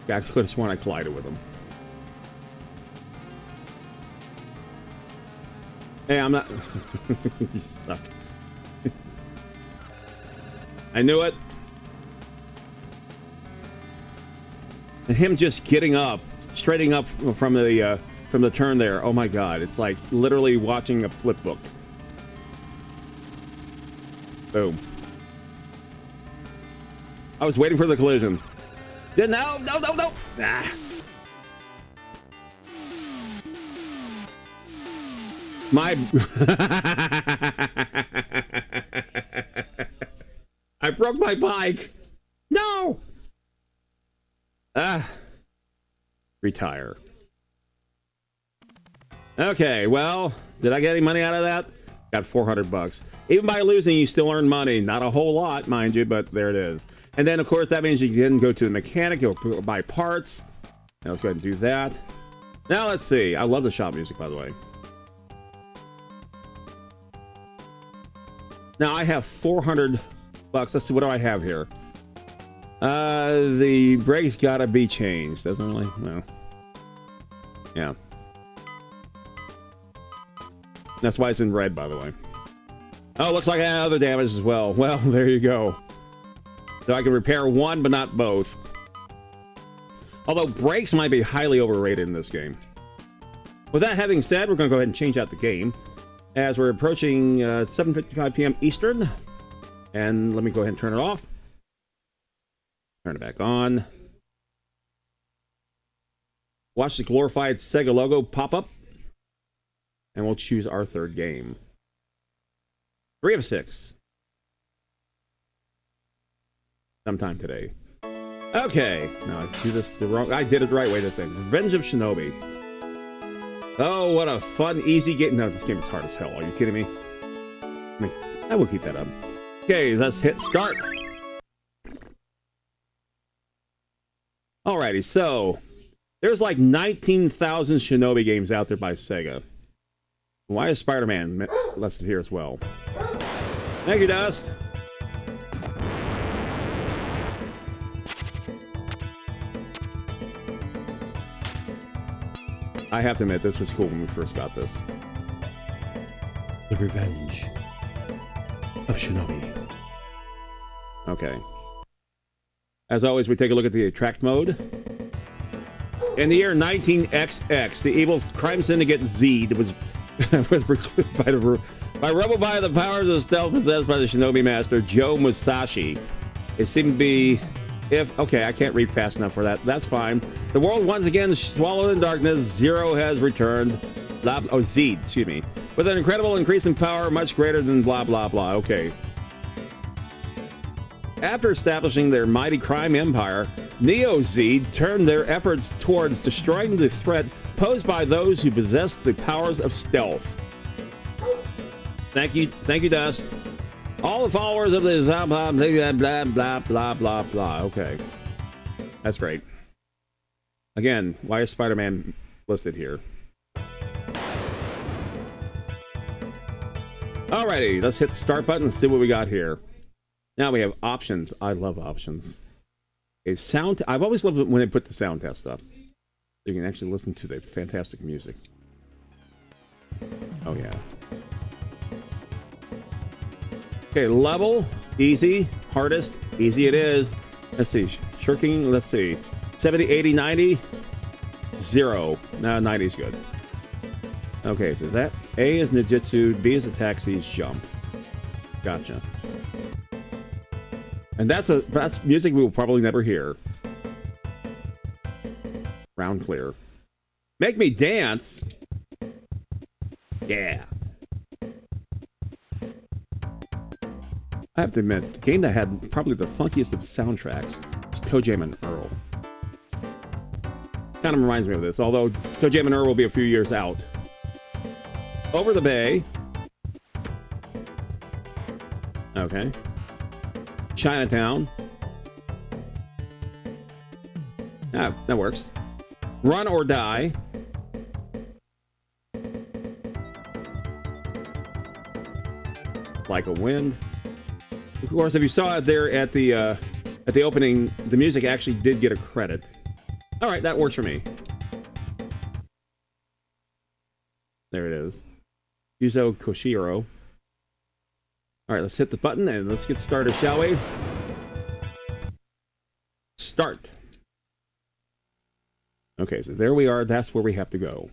I could have sworn I collided with him. Hey, I'm not... You suck. I knew it. And him just getting up, straightening up from the turn there. Oh my God, it's like literally watching a flip book. Boom. I was waiting for the collision. No. Ah. My I broke my bike. No. Retire. Okay, well, did I get any money out of that? Got 400 bucks. Even by losing, you still earn money. Not a whole lot, mind you, but there it is. And then, of course, that means you can go to the mechanic, go buy parts. Now, let's go ahead and do that. Now, let's see. I love the shop music, by the way. Now, I have 400 bucks. Let's see, what do I have here? The brakes gotta be changed. Doesn't really, no. Yeah. That's why it's in red, by the way. Oh, looks like I have other damage as well. Well, there you go. So I can repair one, but not both. Although brakes might be highly overrated in this game. With that having said, we're going to go ahead and change out the game. As we're approaching 7:55 p.m. Eastern. And let me go ahead and turn it off. Turn it back on. Watch the glorified SEGA logo pop up. and we'll choose our third game. 3 of 6. Sometime today. Okay. No, I do this the wrong. I did it the right way this thing. Revenge of Shinobi. Oh, what a fun, easy game. No, this game is hard as hell. Are you kidding me? I will keep that up. Okay, let's hit start. Alrighty, so there's like 19,000 Shinobi games out there by Sega. Why is Spider-Man listed here as well? Thank you, Dust. I have to admit, this was cool when we first got this. The Revenge of Shinobi. Okay. As always, we take a look at the attract mode. In the year 19XX, the evil crime syndicate Z was recruited by rebel by the powers of stealth possessed by the Shinobi master Joe Musashi. It seemed to be okay, I can't read fast enough for that. That's fine. The world once again swallowed in darkness. Zero has returned. Z, excuse me. With an incredible increase in power, much greater than blah blah blah. Okay. After establishing their mighty crime empire, Neo-Z turned their efforts towards destroying the threat posed by those who possess the powers of stealth. Thank you, Dust. All the followers of the blah blah blah blah blah blah blah. Okay, that's great. Again, why is Spider-Man listed here? Alrighty, let's hit the start button and see what we got here. Now we have options. I love options. A sound. I've always loved it when they put the sound test up. You can actually listen to the fantastic music. Oh yeah. Okay, level, easy, hardest, easy it is. Let's see, shirking, let's see. 70, 80, 90, 0. No, 90 is good. Okay, so that A is ninjutsu, B is attack, C is jump. Gotcha. And that's music we will probably never hear. Round clear. Make me dance. Yeah. I have to admit, the game that had probably the funkiest of soundtracks was ToeJam and Earl. Kind of reminds me of this, although ToeJam and Earl will be a few years out. Over the Bay. Okay. Chinatown. Ah, that works. Run or Die. Like a Wind. Of course, if you saw it there at the opening, the music actually did get a credit. All right, that works for me. There it is. Yuzo Koshiro. All right, let's hit the button and let's get started, shall we? Start. Okay, so there we are. That's where we have to go.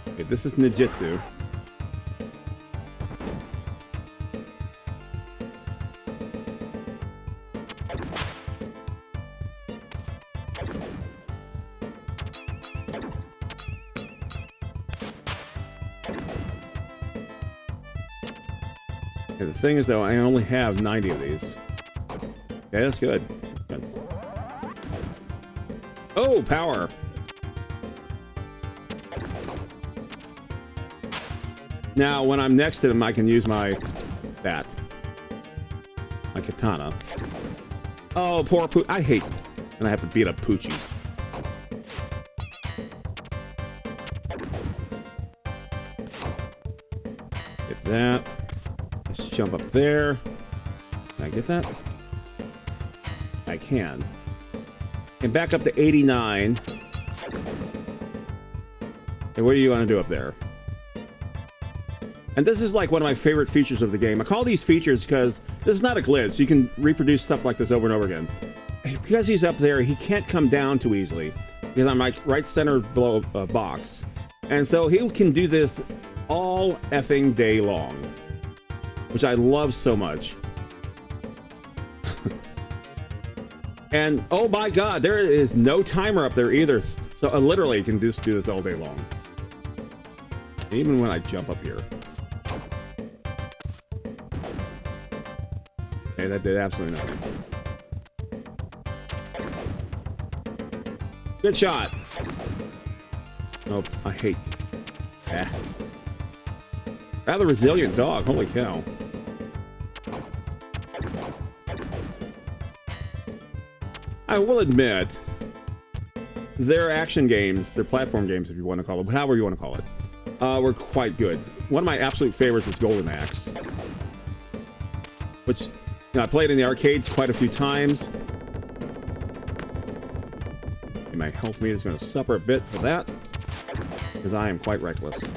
Okay, this is ninjutsu. Okay, the thing is, though, I only have 90 of these. Okay, that's good. Good. Oh, power! Now, when I'm next to them, I can use my katana. Oh, poor Pooch. I hate when I have to beat up Poochies. Get that. Let's jump up there. Can I get that? I can. And back up to 89. And what do you want to do up there? And this is like one of my favorite features of the game. I call these features because this is not a glitch. You can reproduce stuff like this over and over again. Because he's up there, he can't come down too easily. Because I'm like right center below a box. And so he can do this all effing day long. Which I love so much. And oh my god, there is no timer up there either. So I literally can just do this all day long. Even when I jump up here. Okay, that did absolutely nothing. Good shot. Nope, I hate. Rather resilient dog, holy cow. I will admit, their action games, their platform games, if you want to call it, however you want to call it, were quite good. One of my absolute favorites is Golden Axe, which I played in the arcades quite a few times. And my health meter is going to suffer a bit for that, because I am quite reckless.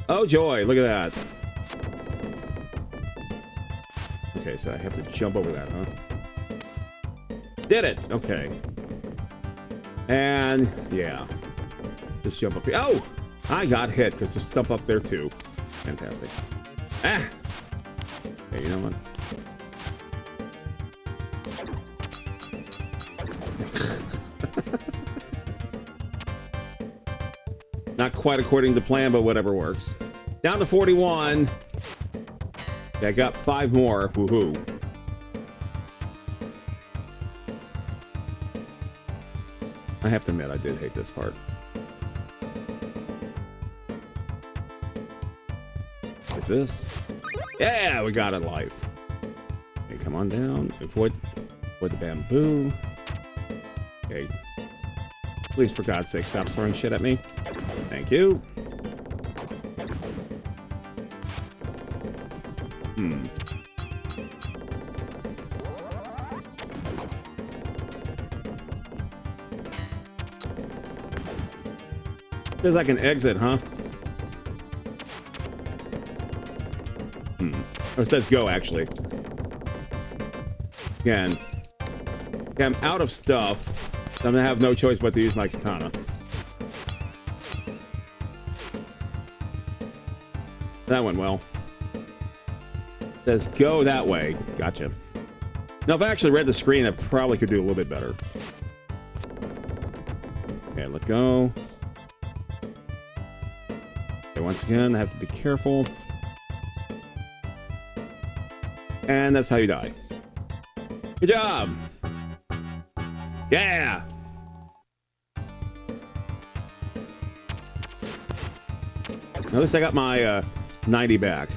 Oh joy, look at that. Okay, so I have to jump over that, huh? Did it! Okay. And, yeah. Just jump up here. Oh! I got hit, because there's stuff up there, too. Fantastic. Ah! Okay, you know what? Not quite according to plan, but whatever works. Down to 41. Okay, I got 5 more. Woohoo. I have to admit, I did hate this part. Get this. Yeah, we got it life. Okay, come on down. Avoid the bamboo. Okay. Please, for God's sake, stop throwing shit at me. Thank you. There's like an exit, huh? Or it says go, actually. Again, I'm out of stuff. I'm gonna have no choice but to use my katana. That went well. It says go that way. Gotcha. Now, if I actually read the screen, I probably could do a little bit better. Okay, let go. Okay, once again, I have to be careful. And that's how you die. Good job! Yeah! Notice I got my 90 back.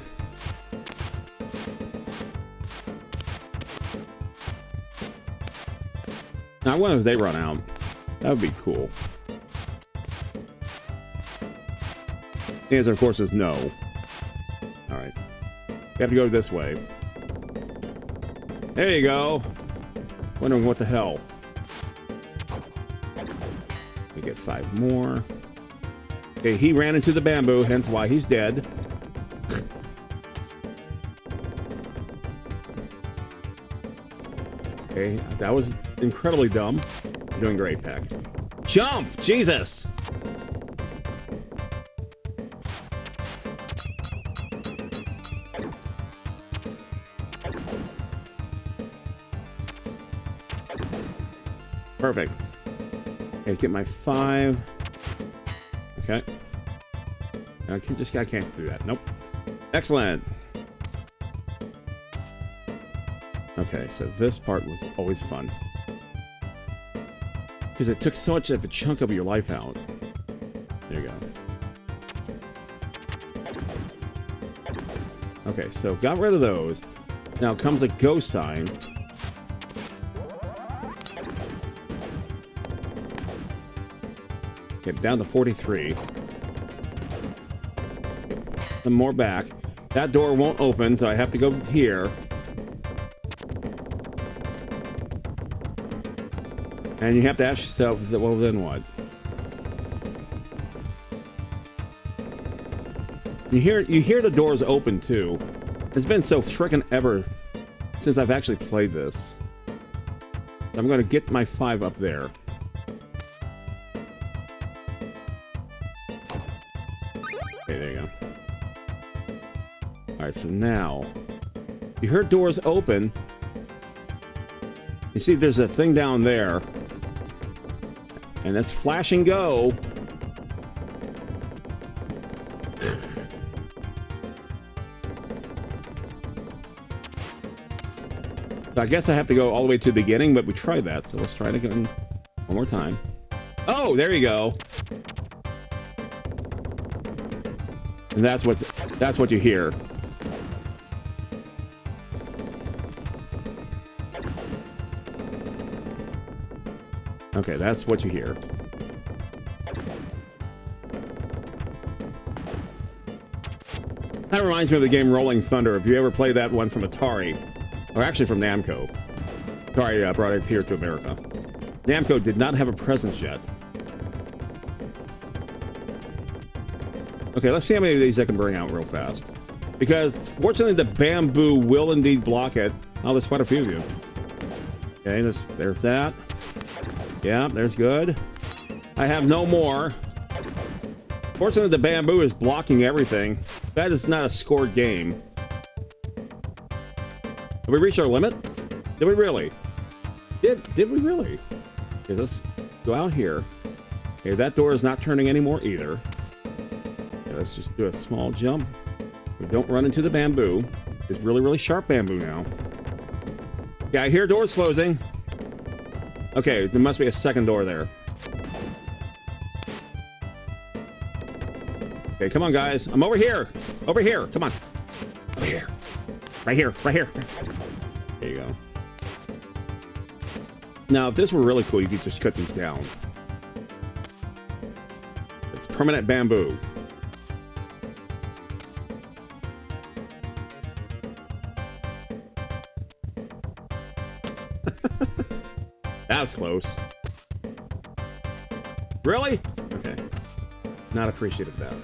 Now, I wonder if they run out. That would be cool. The answer, of course, is no. Alright. You have to go this way. There you go. Wondering what the hell. We get 5 more. Okay, he ran into the bamboo, hence why he's dead. Okay, that was incredibly dumb. You're doing great, Pack. Jump! Jesus! Perfect. Okay, get my 5. Okay. I can't do that. Nope. Excellent. Okay, so this part was always fun. Because it took so much of a chunk of your life out. There you go. Okay, so got rid of those. Now comes a go sign. Okay, down to 43. Some more back. That door won't open, so I have to go here. And you have to ask yourself, well, then what? You hear the doors open too. It's been so frickin' ever since I've actually played this. I'm gonna get my 5 up there. Okay, there you go. Alright, so now you heard doors open. You see there's a thing down there. And that's flash and go. So I guess I have to go all the way to the beginning, but we tried that, so let's try it again one more time. Oh, there you go. And that's what you hear. Okay, that's what you hear. That reminds me of the game Rolling Thunder. If you ever played that one from Atari, or actually from Namco. Atari brought it here to America. Namco did not have a presence yet. Okay, let's see how many of these I can bring out real fast. Because fortunately the bamboo will indeed block it. Oh, there's quite a few of you. Okay, there's that. Yeah, there's good. I have no more. Fortunately the bamboo is blocking everything. That is not a scored game. Did we reach our limit? Did we really? Did we really? Okay, let's go out here. Okay, that door is not turning anymore either. Okay, let's just do a small jump. We don't run into the bamboo. It's really, really sharp bamboo now. Yeah, I hear doors closing. Okay, there must be a second door there. Okay, come on, guys. I'm over here. Over here. Come on. Over here. Right here. Right here. There you go. Now, if this were really cool, you could just cut these down. It's permanent bamboo. That's close. Really? Okay. Not appreciative of that.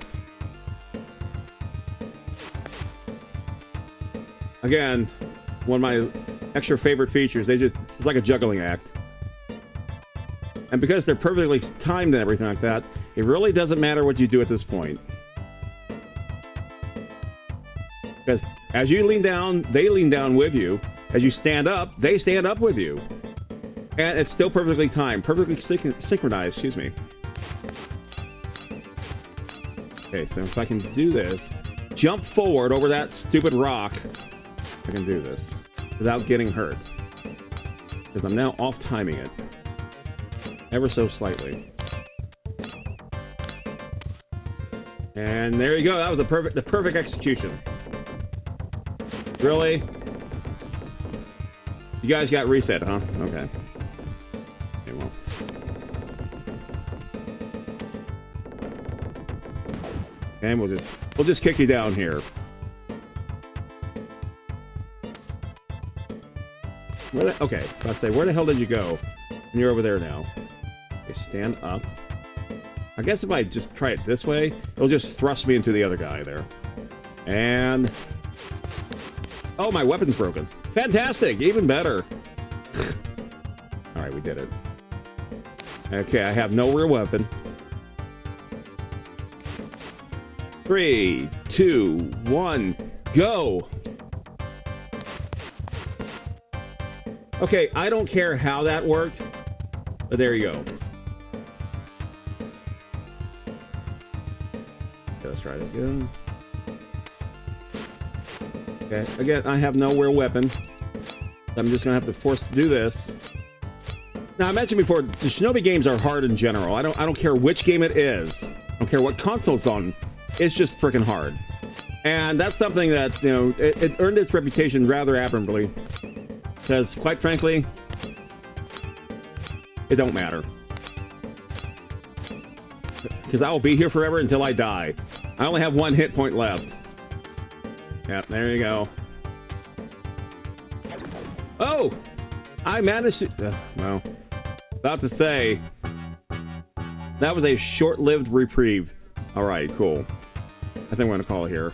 Again, one of my extra favorite features, it's like a juggling act. And because they're perfectly timed and everything like that, it really doesn't matter what you do at this point. Because as you lean down, they lean down with you. As you stand up, they stand up with you. And it's still perfectly timed, perfectly synchronized, excuse me. Okay, so if I can do this, jump forward over that stupid rock, I can do this without getting hurt. Because I'm now off timing it. Ever so slightly. And there you go, that was the perfect execution. Really? You guys got reset, huh? Okay. Okay, well. And we'll just kick you down here. Okay, let's say, where the hell did you go? And you're over there now. Okay, stand up. I guess if I just try it this way, it'll just thrust me into the other guy there. And... oh, my weapon's broken. Fantastic! Even better. Alright, we did it. Okay, I have no real weapon. 3, 2, 1, go! Okay, I don't care how that worked, but there you go. Okay, let's try it again. Okay, again, I have no real weapon. I'm just gonna have to force to do this. Now, I mentioned before, the Shinobi games are hard in general. I don't care which game it is. I don't care what console it's on. It's just freaking hard. And that's something that, you know, it earned its reputation rather admirably. Because, quite frankly, it don't matter. Because I will be here forever until I die. I only have 1 hit point left. Yep, there you go. Oh! I managed to... well, about to say... that was a short-lived reprieve. Alright, cool. I think we're going to call it here.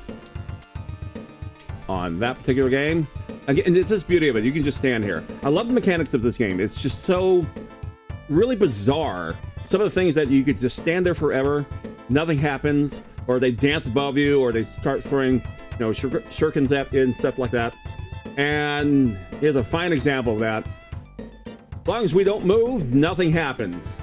On that particular game... again, it's this beauty of it. You can just stand here. I love the mechanics of this game. It's just so really bizarre. Some of the things that you could just stand there forever, nothing happens, or they dance above you, or they start throwing, you know, shurikens at you and stuff like that. And here's a fine example of that. As long as we don't move, nothing happens.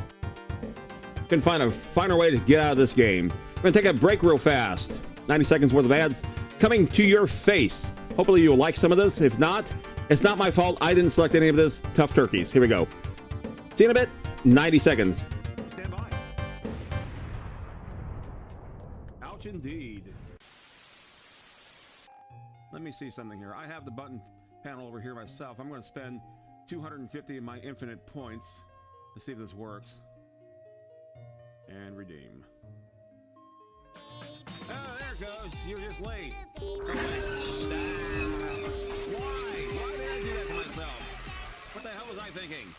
Couldn't find a finer way to get out of this game. We're gonna take a break real fast. 90 seconds worth of ads coming to your face. Hopefully you'll like some of this. If not, it's not my fault. I didn't select any of this. Tough turkeys. Here we go. See you in a bit. 90 seconds. Stand by. Ouch indeed. Let me see something here. I have the button panel over here myself. I'm going to spend 250 of my infinite points to see if this works. And redeem. Oh, there it goes. You're just late. Why? Why did I do that to myself? What the hell was I thinking?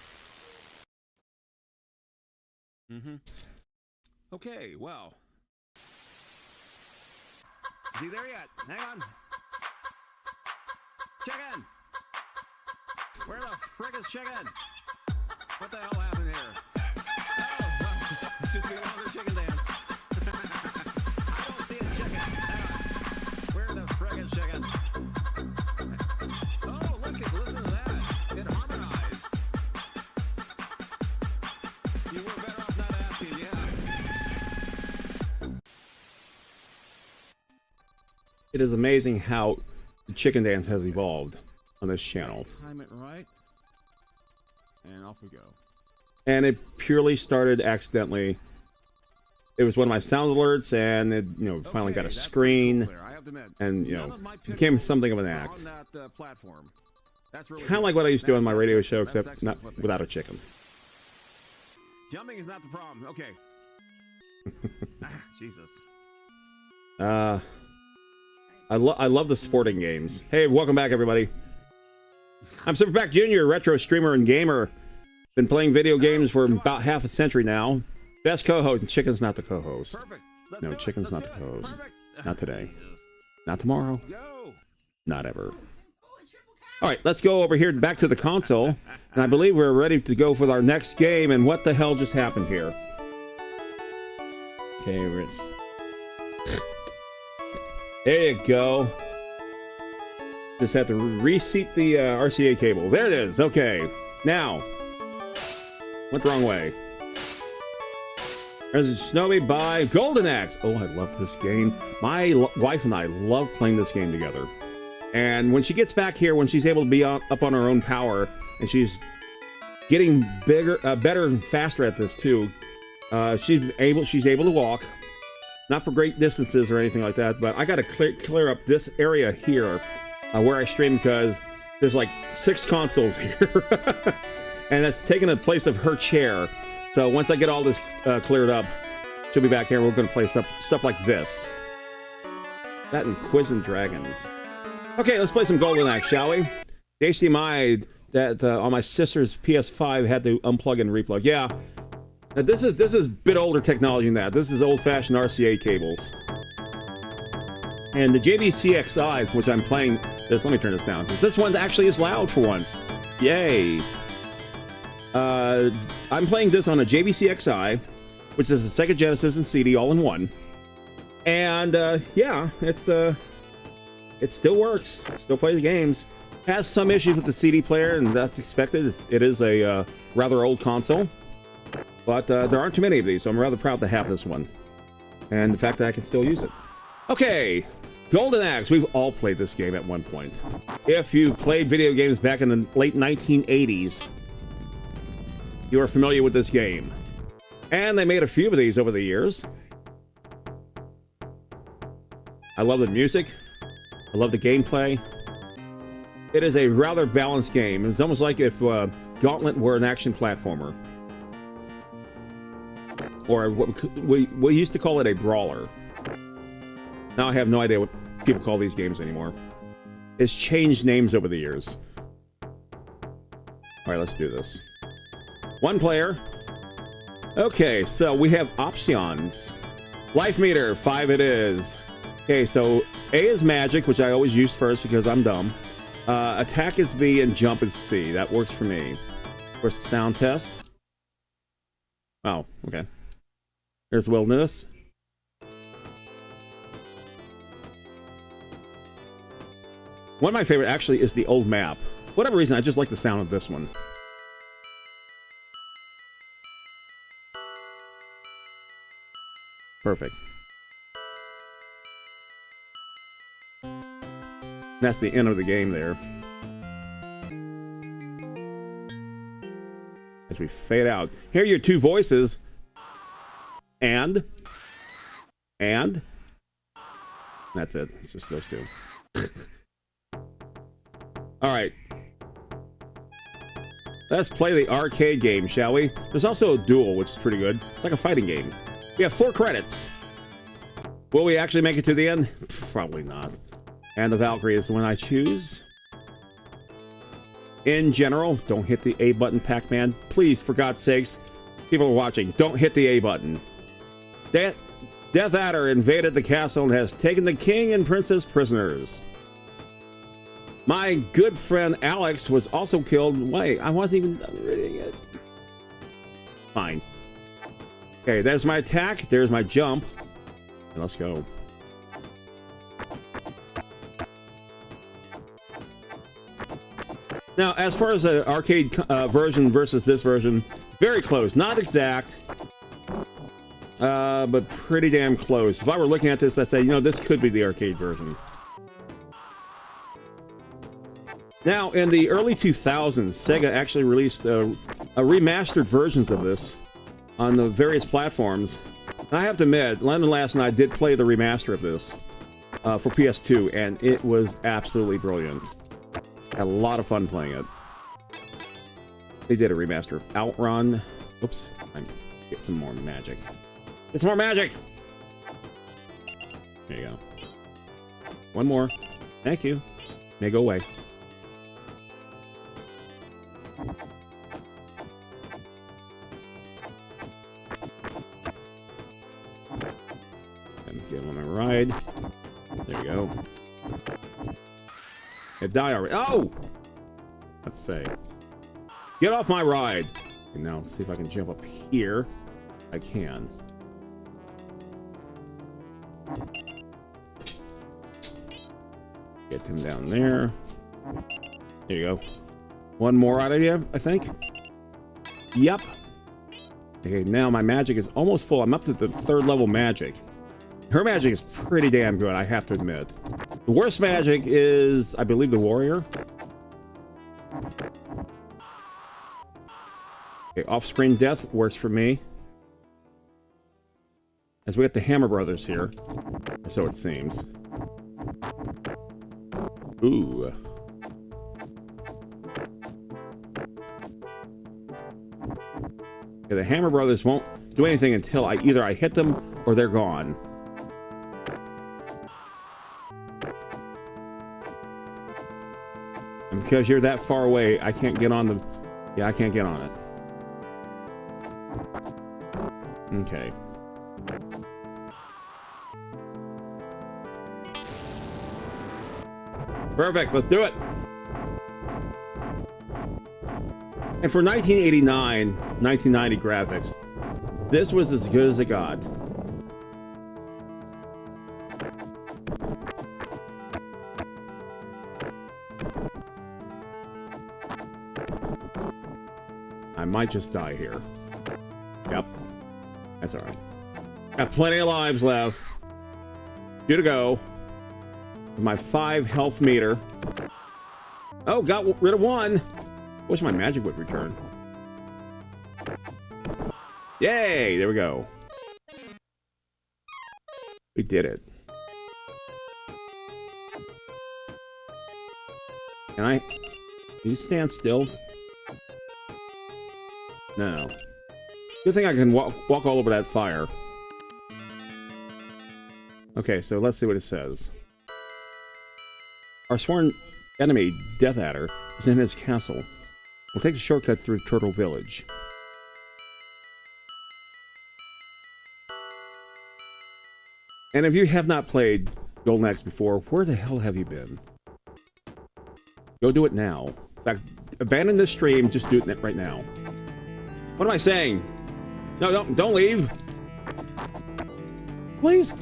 Okay, well. Is he there yet? Hang on. Chicken! Where the frick is chicken? What the hell happened here? Oh, well, it's just doing another chicken dance. I don't see a chicken. Where the frick is chicken? Oh, look, listen to that. It harmonized. You were better off not asking, yeah. It is amazing how the chicken dance has evolved on this channel. Time it right. And off we go. And it purely started accidentally. It was one of my sound alerts, and it, finally got a screen, and became something of an act. Kind of like what I used to do on my radio show, except not without a chicken. Jumping is not the problem. Okay. Jesus. I love the sporting games. Hey, welcome back, everybody. I'm Superpack Jr., retro streamer and gamer. Been playing video games for about half a century now. Best co-host, and Chicken's not the co-host. No, Chicken's not the co-host. Not today. Not tomorrow. Not ever. All right, let's go over here back to the console. And I believe we're ready to go for our next game. And what the hell just happened here? Okay, there you go. Just have to reseat the RCA cable. There it is. Okay. Now, went the wrong way. There's Snowy by Golden Axe. Oh, I love this game. My wife and I love playing this game together. And when she gets back here, when she's able to be up on her own power, and she's getting bigger, better and faster at this too, she's able to walk. Not for great distances or anything like that, but I got to clear up this area here where I stream, because there's like 6 consoles here. And that's taking the place of her chair. So once I get all this cleared up, she'll be back here. We're going to play stuff like this. That and Quiz and Dragons. Okay, let's play some Golden Axe, shall we? The HDMI that on my sister's PS5 had to unplug and replug. Yeah. Now this is a bit older technology than that. This is old-fashioned RCA cables. And the JVC-Xis, which I'm playing this, let me turn this down, because this one actually is loud for once. Yay! I'm playing this on a JVC-Xi, which is a Sega Genesis and CD all in one. And yeah, it still works. Still plays games. Has some issues with the CD player, and that's expected. It is a rather old console. But there aren't too many of these, so I'm rather proud to have this one. And the fact that I can still use it. Okay, Golden Axe. We've all played this game at one point. If you played video games back in the late 1980s, you are familiar with this game. And they made a few of these over the years. I love the music. I love the gameplay. It is a rather balanced game. It's almost like if Gauntlet were an action platformer. Or what we used to call it a brawler. Now I have no idea what people call these games anymore. It's changed names over the years. Alright, let's do this. One player. Okay, so we have options. Life meter, 5 it is. Okay, so A is magic, which I always use first because I'm dumb. Attack is B and jump is C. That works for me. Of course, the sound test. Oh, okay. There's wilderness. One of my favorite actually is the old map. For whatever reason, I just like the sound of this one. Perfect. That's the end of the game there. As we fade out. Here are your two voices. And. That's it. It's just those two. Alright. Let's play the arcade game, shall we? There's also a duel, which is pretty good. It's like a fighting game. We have 4 credits. Will we actually make it to the end? Probably not. And the Valkyrie is the one I choose. In general, don't hit the A button, Pac-Man. Please, for God's sakes, people are watching, don't hit the A button. Death Adder invaded the castle and has taken the king and princess prisoners. My good friend Alex was also killed. Wait, I wasn't even done reading it. Fine. Okay, there's my attack. There's my jump. And let's go. Now, as far as the arcade version versus this version, very close. Not exact, but pretty damn close. If I were looking at this, I'd say, you know, this could be the arcade version. Now, in the early 2000s, Sega actually released remastered versions of this on the various platforms. And I have to admit, London Last and I did play the remaster of this for PS2, and it was absolutely brilliant. Had a lot of fun playing it. They did a remaster of Outrun. Oops, I get some more magic. Get some more magic! There you go. One more. Thank you. May go away. And give him a ride. There you go. It died already. Oh! Let's say. Get off my ride! And now let's see if I can jump up here. I can. Get him down there. There you go. One more out of you, I think. Yep. Okay, now my magic is almost full. I'm up to the 3rd level magic. Her magic is pretty damn good, I have to admit. The worst magic is, I believe, the warrior. Okay, off-screen death works for me. As we get the Hammer Brothers here. Or so it seems. Ooh. Okay, the Hammer Brothers won't do anything until either I hit them or they're gone. And because you're that far away, I can't get on the... Yeah, I can't get on it. Okay. Perfect, let's do it. And for 1989, 1990 graphics, this was as good as it got. I might just die here. Yep. That's alright. Got plenty of lives left. Good to go. With my 5 health meter. Oh, got rid of one. Wish my magic would return. Yay! There we go. We did it. Can you stand still? No. Good thing I can walk all over that fire. Okay, so let's see what it says. Our sworn enemy, Death Adder, is in his castle. We'll take the shortcut through Turtle Village. And if you have not played Golden Axe before, where the hell have you been? Go do it now. In fact, abandon this stream, just do it right now. What am I saying? No, don't leave. Please.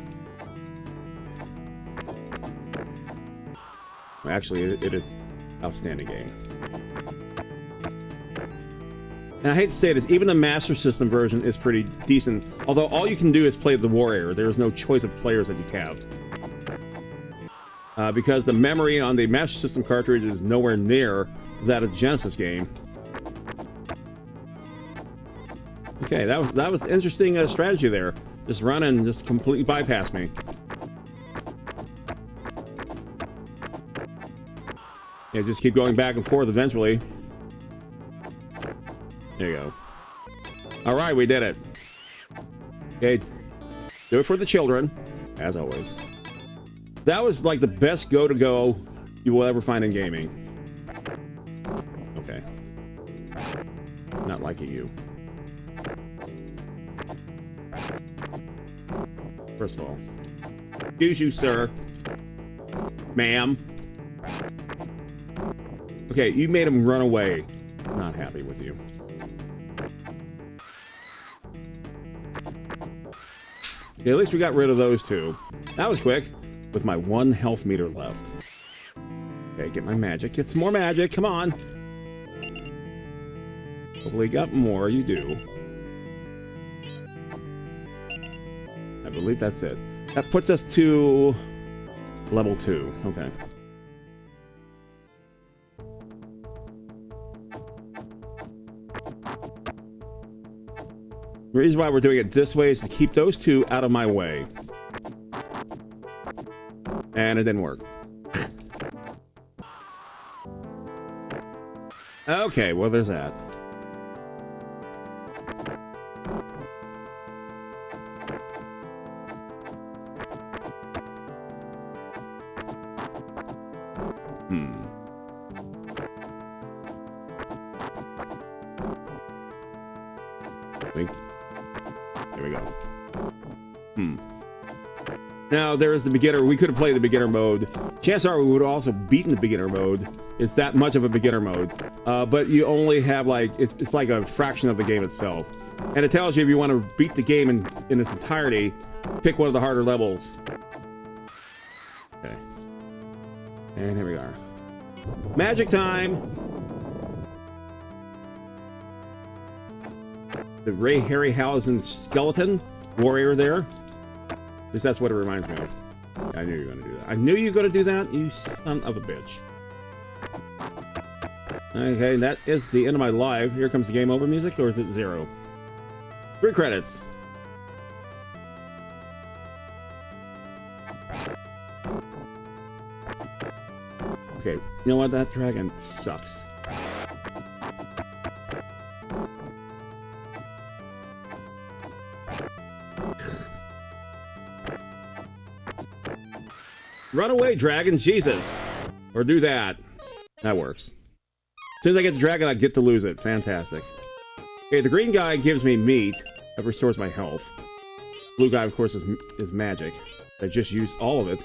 Well, actually, it is outstanding game. And I hate to say this, even the Master System version is pretty decent, although all you can do is play the warrior. There is no choice of players that you have. Because the memory on the Master System cartridge is nowhere near that of the Genesis game. Okay, that was interesting strategy there. Just run and just completely bypass me. Yeah, just keep going back and forth eventually. There you go. All right, we did it. Okay, do it for the children, as always. That was like the best go-to-go you will ever find in gaming. Okay. Not liking you. First of all, excuse you, sir. Ma'am. Okay, you made him run away. Not happy with you. Okay, at least we got rid of those two. That was quick. With my 1 health meter left. Okay, get my magic. Get some more magic. Come on. Hopefully you got more. You do. I believe that's it. That puts us to level 2. Okay. The reason why we're doing it this way is to keep those two out of my way. And it didn't work. Okay, well, there's that. There we go. Now, there is the beginner. We could have played the beginner mode. Chances are we would have also beaten the beginner mode. It's that much of a beginner mode. But you only have, like, it's like a fraction of the game itself. And it tells you if you want to beat the game in its entirety, pick one of the harder levels. Okay. And here we are. Magic time! The Ray Harryhausen skeleton warrior there. At least that's what it reminds me of. Yeah, I knew you were going to do that. I knew you were going to do that, you son of a bitch. Okay, that is the end of my live. Here comes the game over music, or is it 0? 3 credits. Okay, you know what? That dragon sucks. Run away, dragon, Jesus. Or do that. That works. As soon as I get the dragon, I get to lose it. Fantastic. Okay, the green guy gives me meat. That restores my health. Blue guy, of course, is magic. I just used all of it.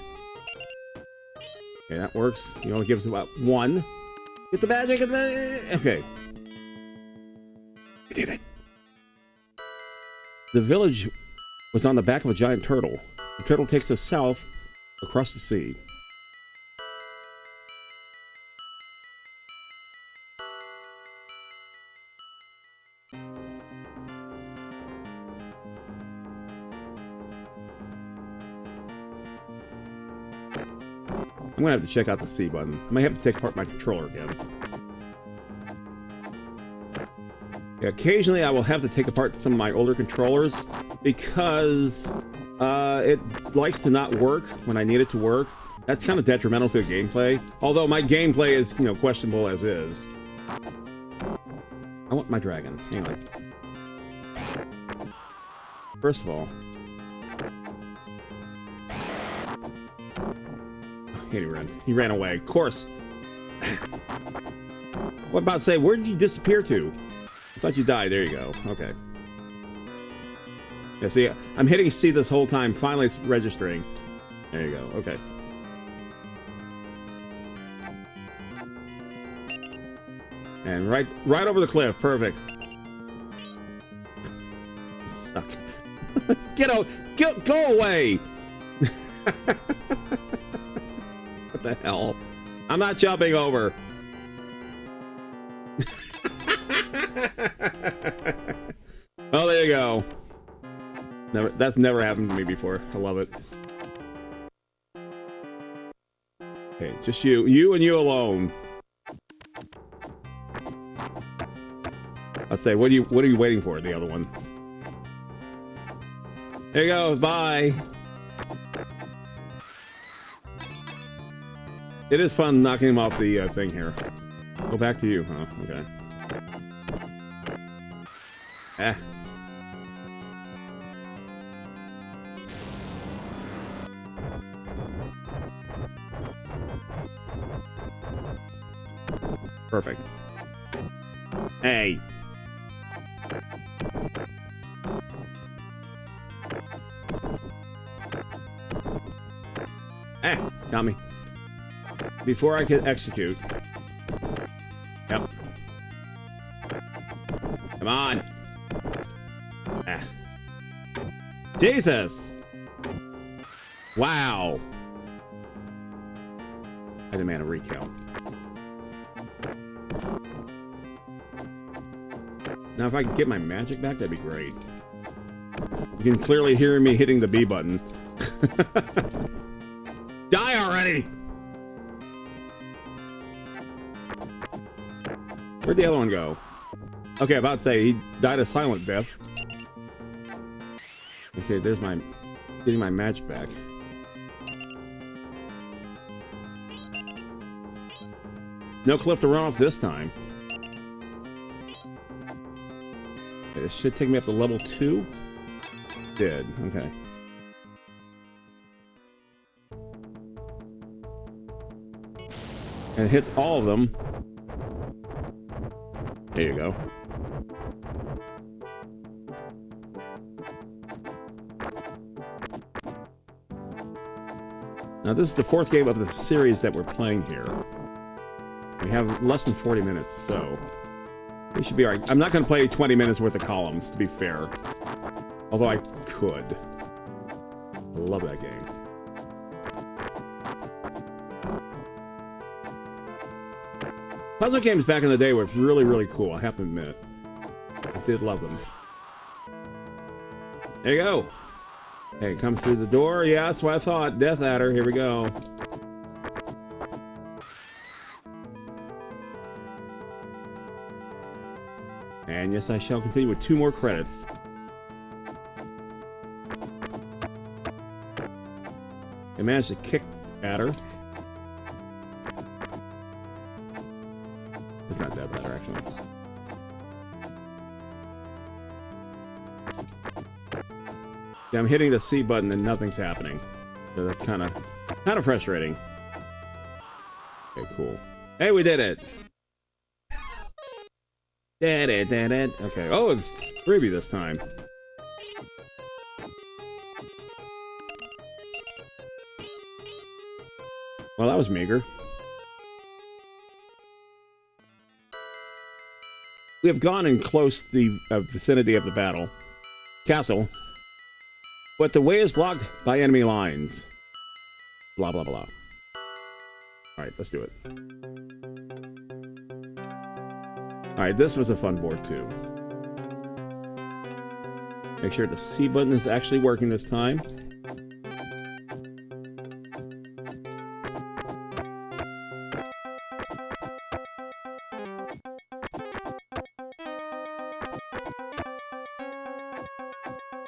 Okay, that works. He only gives about 1. Get the magic. Okay. I did it. The village was on the back of a giant turtle. The turtle takes us south across the sea. I'm gonna have to check out the C button. I may have to take apart my controller again. Yeah, occasionally I will have to take apart some of my older controllers because it likes to not work when I need it to work. That's kind of detrimental to the gameplay. Although my gameplay is, you know, questionable as is. I want my dragon. Hang on. First of all, he ran away. Of course. What about to say? Where did you disappear to? I thought you died. There you go. Okay. Yeah, see, I'm hitting C this whole time. Finally, it's registering. There you go. Okay. And right over the cliff. Perfect. Suck. Go away. What the hell? I'm not jumping over. There you go. That's never happened to me before. I love it. Okay, just you and you alone. I'd say, what are you waiting for? The other one. There you go. Bye. It is fun knocking him off the thing here. Go back to you, huh? Okay. Ah. Perfect. Hey. Ah, got me. Before I could execute. Yep. Come on. Ah. Jesus. Wow. I demand a recount. Now, if I can get my magic back, that'd be great. You can clearly hear me hitting the B button. Die already! Where'd the other one go? Okay, about to say, he died a silent death. Okay, there's getting my magic back. No cliff to run off this time. Okay, this should take me up to level 2. Did, okay. And it hits all of them. There you go. Now this is the 4th game of the series that we're playing here. We have less than 40 minutes, so we should be alright. I'm not going to play 20 minutes worth of columns, to be fair. Although I could. I love that game. Puzzle games back in the day were really, really cool, I have to admit. I did love them. There you go. Hey, come through the door. Yeah, that's what I thought. Death Adder, here we go. And yes, I shall continue with 2 more credits. I managed to kick Adder. It's not Death Adder, actually. Yeah, I'm hitting the C button and nothing's happening. So that's kind of frustrating. Okay, cool. Hey, we did it! Did it. Okay, oh, it's 3 of you this time. Well, that was meager. We have gone in close the vicinity of the castle, but the way is locked by enemy lines. Blah, blah, blah. Alright, let's do it. Alright, this was a fun board too. Make sure the C button is actually working this time.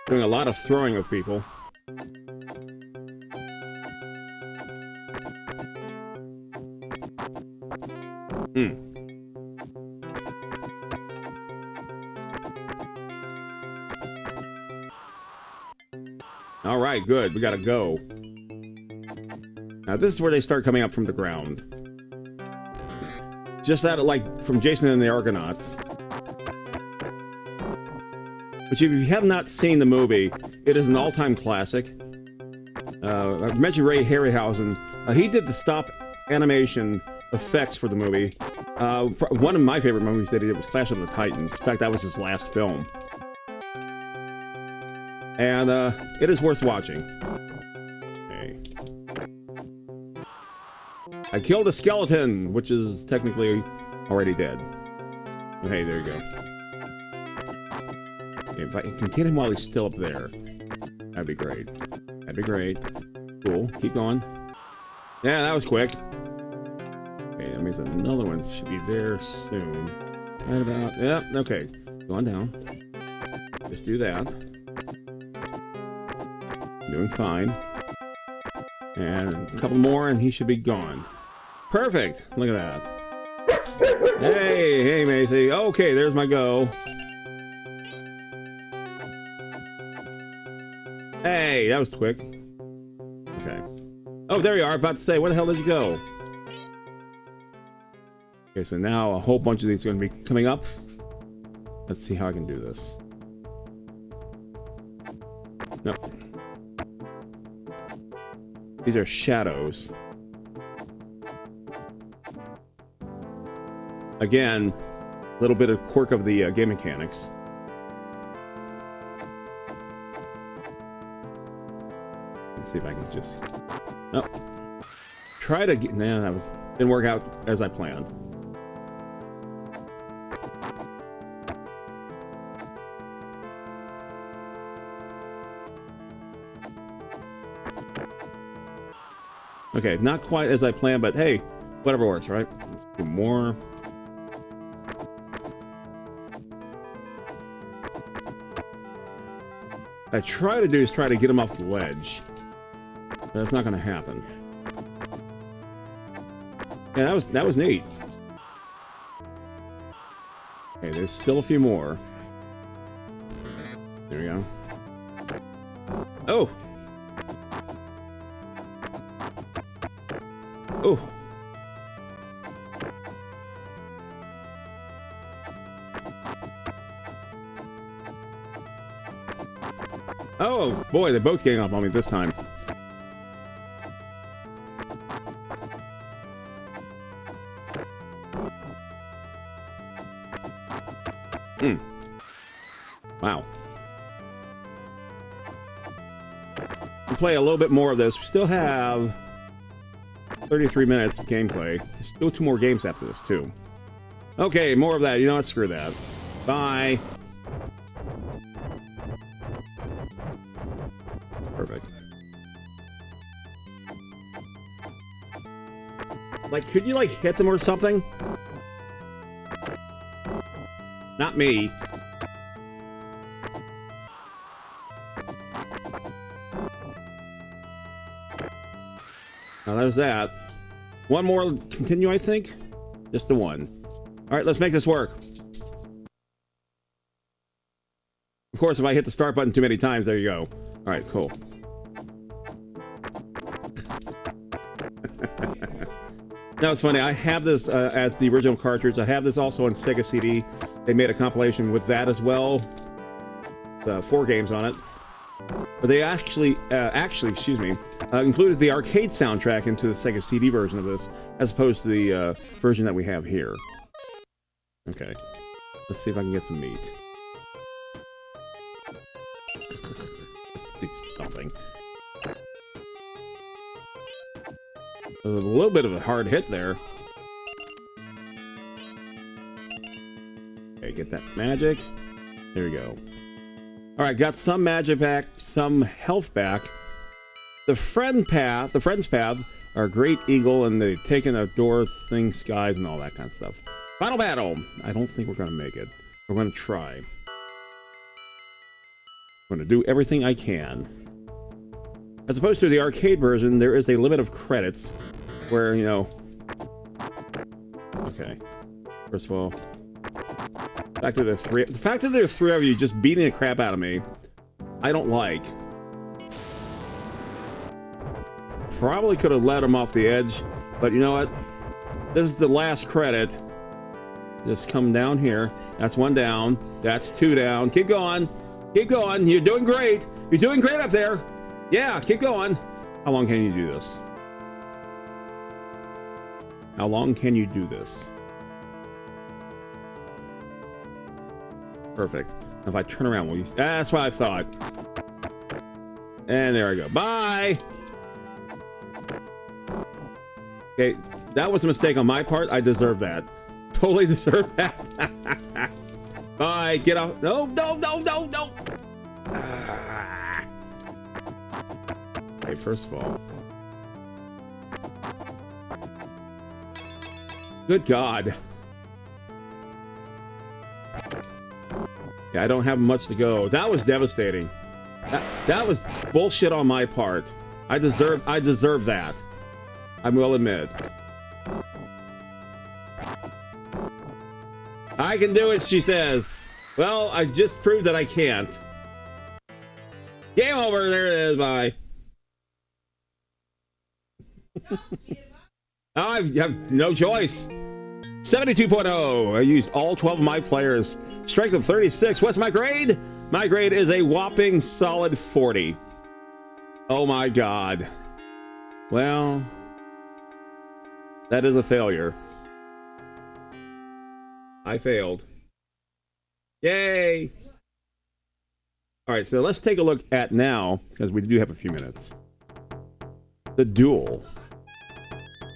Doing a lot of throwing of people. All right, good. We gotta go. Now this is where they start coming up from the ground. Just out of, like, from Jason and the Argonauts. Which, if you have not seen the movie, it is an all-time classic. I mentioned Ray Harryhausen. He did the stop animation effects for the movie. One of my favorite movies that he did was Clash of the Titans. In fact, that was his last film. And it is worth watching. Okay. I killed a skeleton, which is technically already dead. Hey, there you go. If I can get him while he's still up there, that'd be great. That'd be great. Cool. Keep going. Yeah, that was quick. Okay, that means another one should be there soon. Right about. Yep. Yeah, okay. Going down. Just do that. Doing fine. And a couple more, and he should be gone. Perfect. Look at that. Hey, Macy. Okay, there's my go. Hey, that was quick. Okay. Oh, there you are. About to say, where the hell did you go? Okay, so now a whole bunch of these are going to be coming up. Let's see how I can do this. Nope. These are shadows. Again, a little bit of quirk of the game mechanics. Let's see if I can just... Oh. Try to get... Nah, that was... Didn't work out as I planned. Okay, not quite as I planned, but hey, whatever works, right? Let's do more. What I try to do is try to get him off the ledge. But that's not going to happen. Yeah, that was neat. Okay, there's still a few more. There we go. Oh! Oh! Oh boy, they're both getting up on me this time. Wow. We'll play a little bit more of this. We still have 33 minutes of gameplay. There's still 2 more games after this, too. Okay, more of that. You know what? Screw that. Bye. Perfect. Like, could you, like, hit them or something? Not me. Now there's that. One more continue, I think. Just the one. All right, let's make this work. Of course, if I hit the start button too many times, there you go. All right, cool. Now it's funny. I have this as the original cartridge. I have this also on Sega CD. They made a compilation with that as well. 4 games on it. But they actually, excuse me, included the arcade soundtrack into the Sega CD version of this, as opposed to the version that we have here. Okay, let's see if I can get some meat. Let's do something. A little bit of a hard hit there. Okay, get that magic. There we go. All right, got some magic back, some health back. The friend's path are Great Eagle, and they've taken outdoor things, skies, and all that kind of stuff. Final battle. I don't think we're going to make it. We're going to try. I'm going to do everything I can. As opposed to the arcade version, there is a limit of credits where, you know... Okay. First of all... The fact that there are 3 of you just beating the crap out of me, I don't like. Probably could have let him off the edge, but you know what? This is the last credit. Just come down here. That's 1 down. That's 2 down. Keep going. Keep going. You're doing great. You're doing great up there. Yeah, keep going. How long can you do this? How long can you do this? Perfect. If I turn around, will you... That's what I thought. And there I go. Bye! Okay, that was a mistake on my part. I deserve that. Totally deserve that. Bye. Get out. No, no, no, no, no. right, first of all. Good God. Yeah, I don't have much to go. That was devastating. That was bullshit on my part. I deserve that. I will admit. I can do it, she says. Well, I just proved that I can't. Game over. There it is. Bye. I have no choice. 72.0. I used all 12 of my players. Strength of 36. What's my grade? My grade is a whopping solid 40. Oh my God. Well, that is a failure. I failed. Yay. All right, so let's take a look at now, because we do have a few minutes. The duel.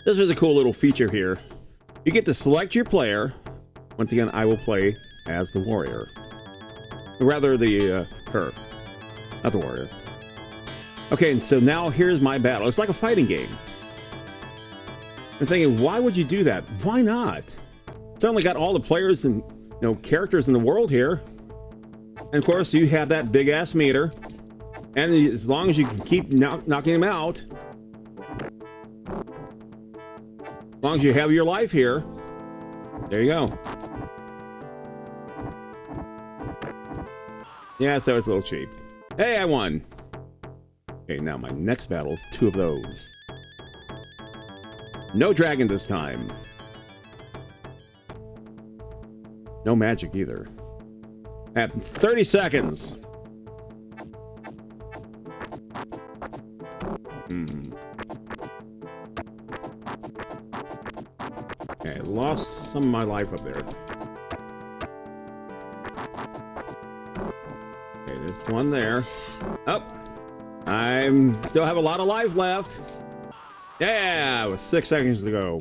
This is a cool little feature here. You get to select your player. Once again, I will play as the warrior. Rather, her. Not the warrior. Okay, and so now here's my battle. It's like a fighting game. I'm thinking, why would you do that? Why not? Certainly got all the players and characters in the world here. And of course, you have that big ass meter. And as long as you can keep knocking them out, as long as you have your life here, there you go. Yeah, so it's a little cheap. Hey, I won. Okay, now my next battle is 2 of those. No dragon this time. No magic either. At 30 seconds. Okay, I lost some of my life up there. Okay, there's one there. Oh, I still have a lot of life left. Yeah, with 6 seconds to go.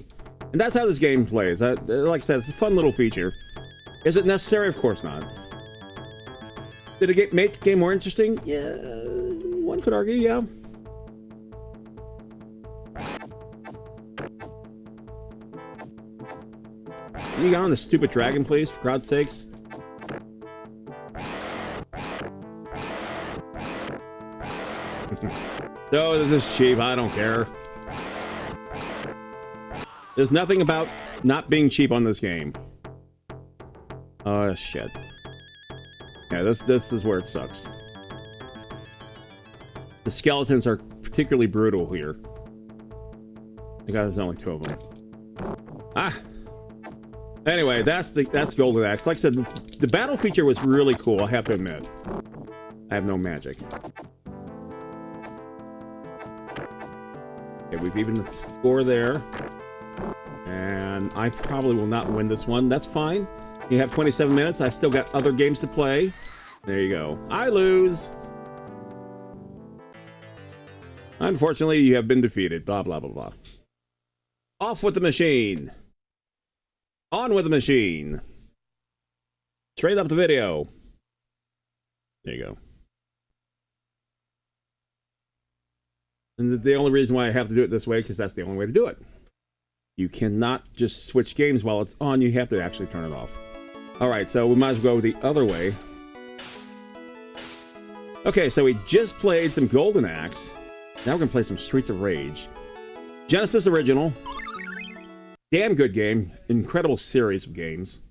And that's how this game plays. Like I said, it's a fun little feature. Is it necessary? Of course not. Did it make the game more interesting? Yeah, one could argue, yeah. Can you get on the stupid dragon, please, for God's sakes? No, this is cheap. I don't care. There's nothing about not being cheap on this game. Oh, shit. Yeah, this is where it sucks. The skeletons are particularly brutal here. I got there's only 2 of them. Ah! Anyway, that's Golden Axe. Like I said, the battle feature was really cool, I have to admit. I have no magic. Okay, we've evened the score there. And I probably will not win this one. That's fine. You have 27 minutes. I still got other games to play. There you go. I lose. Unfortunately, you have been defeated. Blah, blah, blah, blah. Off with the machine. On with the machine. Straight up the video. There you go. And the only reason why I have to do it this way, because that's the only way to do it. You cannot just switch games while it's on. You have to actually turn it off. All right, so we might as well go the other way. Okay, so we just played some Golden Axe. Now we're going to play some Streets of Rage. Genesis original. Damn good game. Incredible series of games.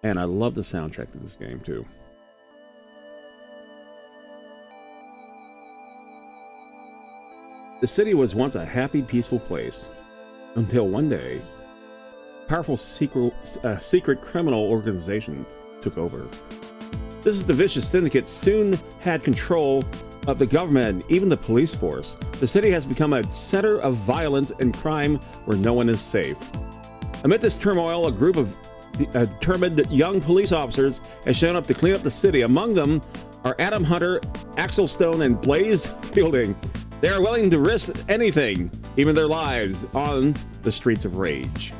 And I love the soundtrack to this game, too. The city was once a happy, peaceful place. Until one day, a powerful secret criminal organization took over. This is the vicious syndicate soon had control of the government and even the police force. The city has become a center of violence and crime where no one is safe. Amid this turmoil, a group of determined young police officers has shown up to clean up the city. Among them are Adam Hunter, Axel Stone, and Blaze Fielding. They are willing to risk anything, even their lives, on the Streets of Rage.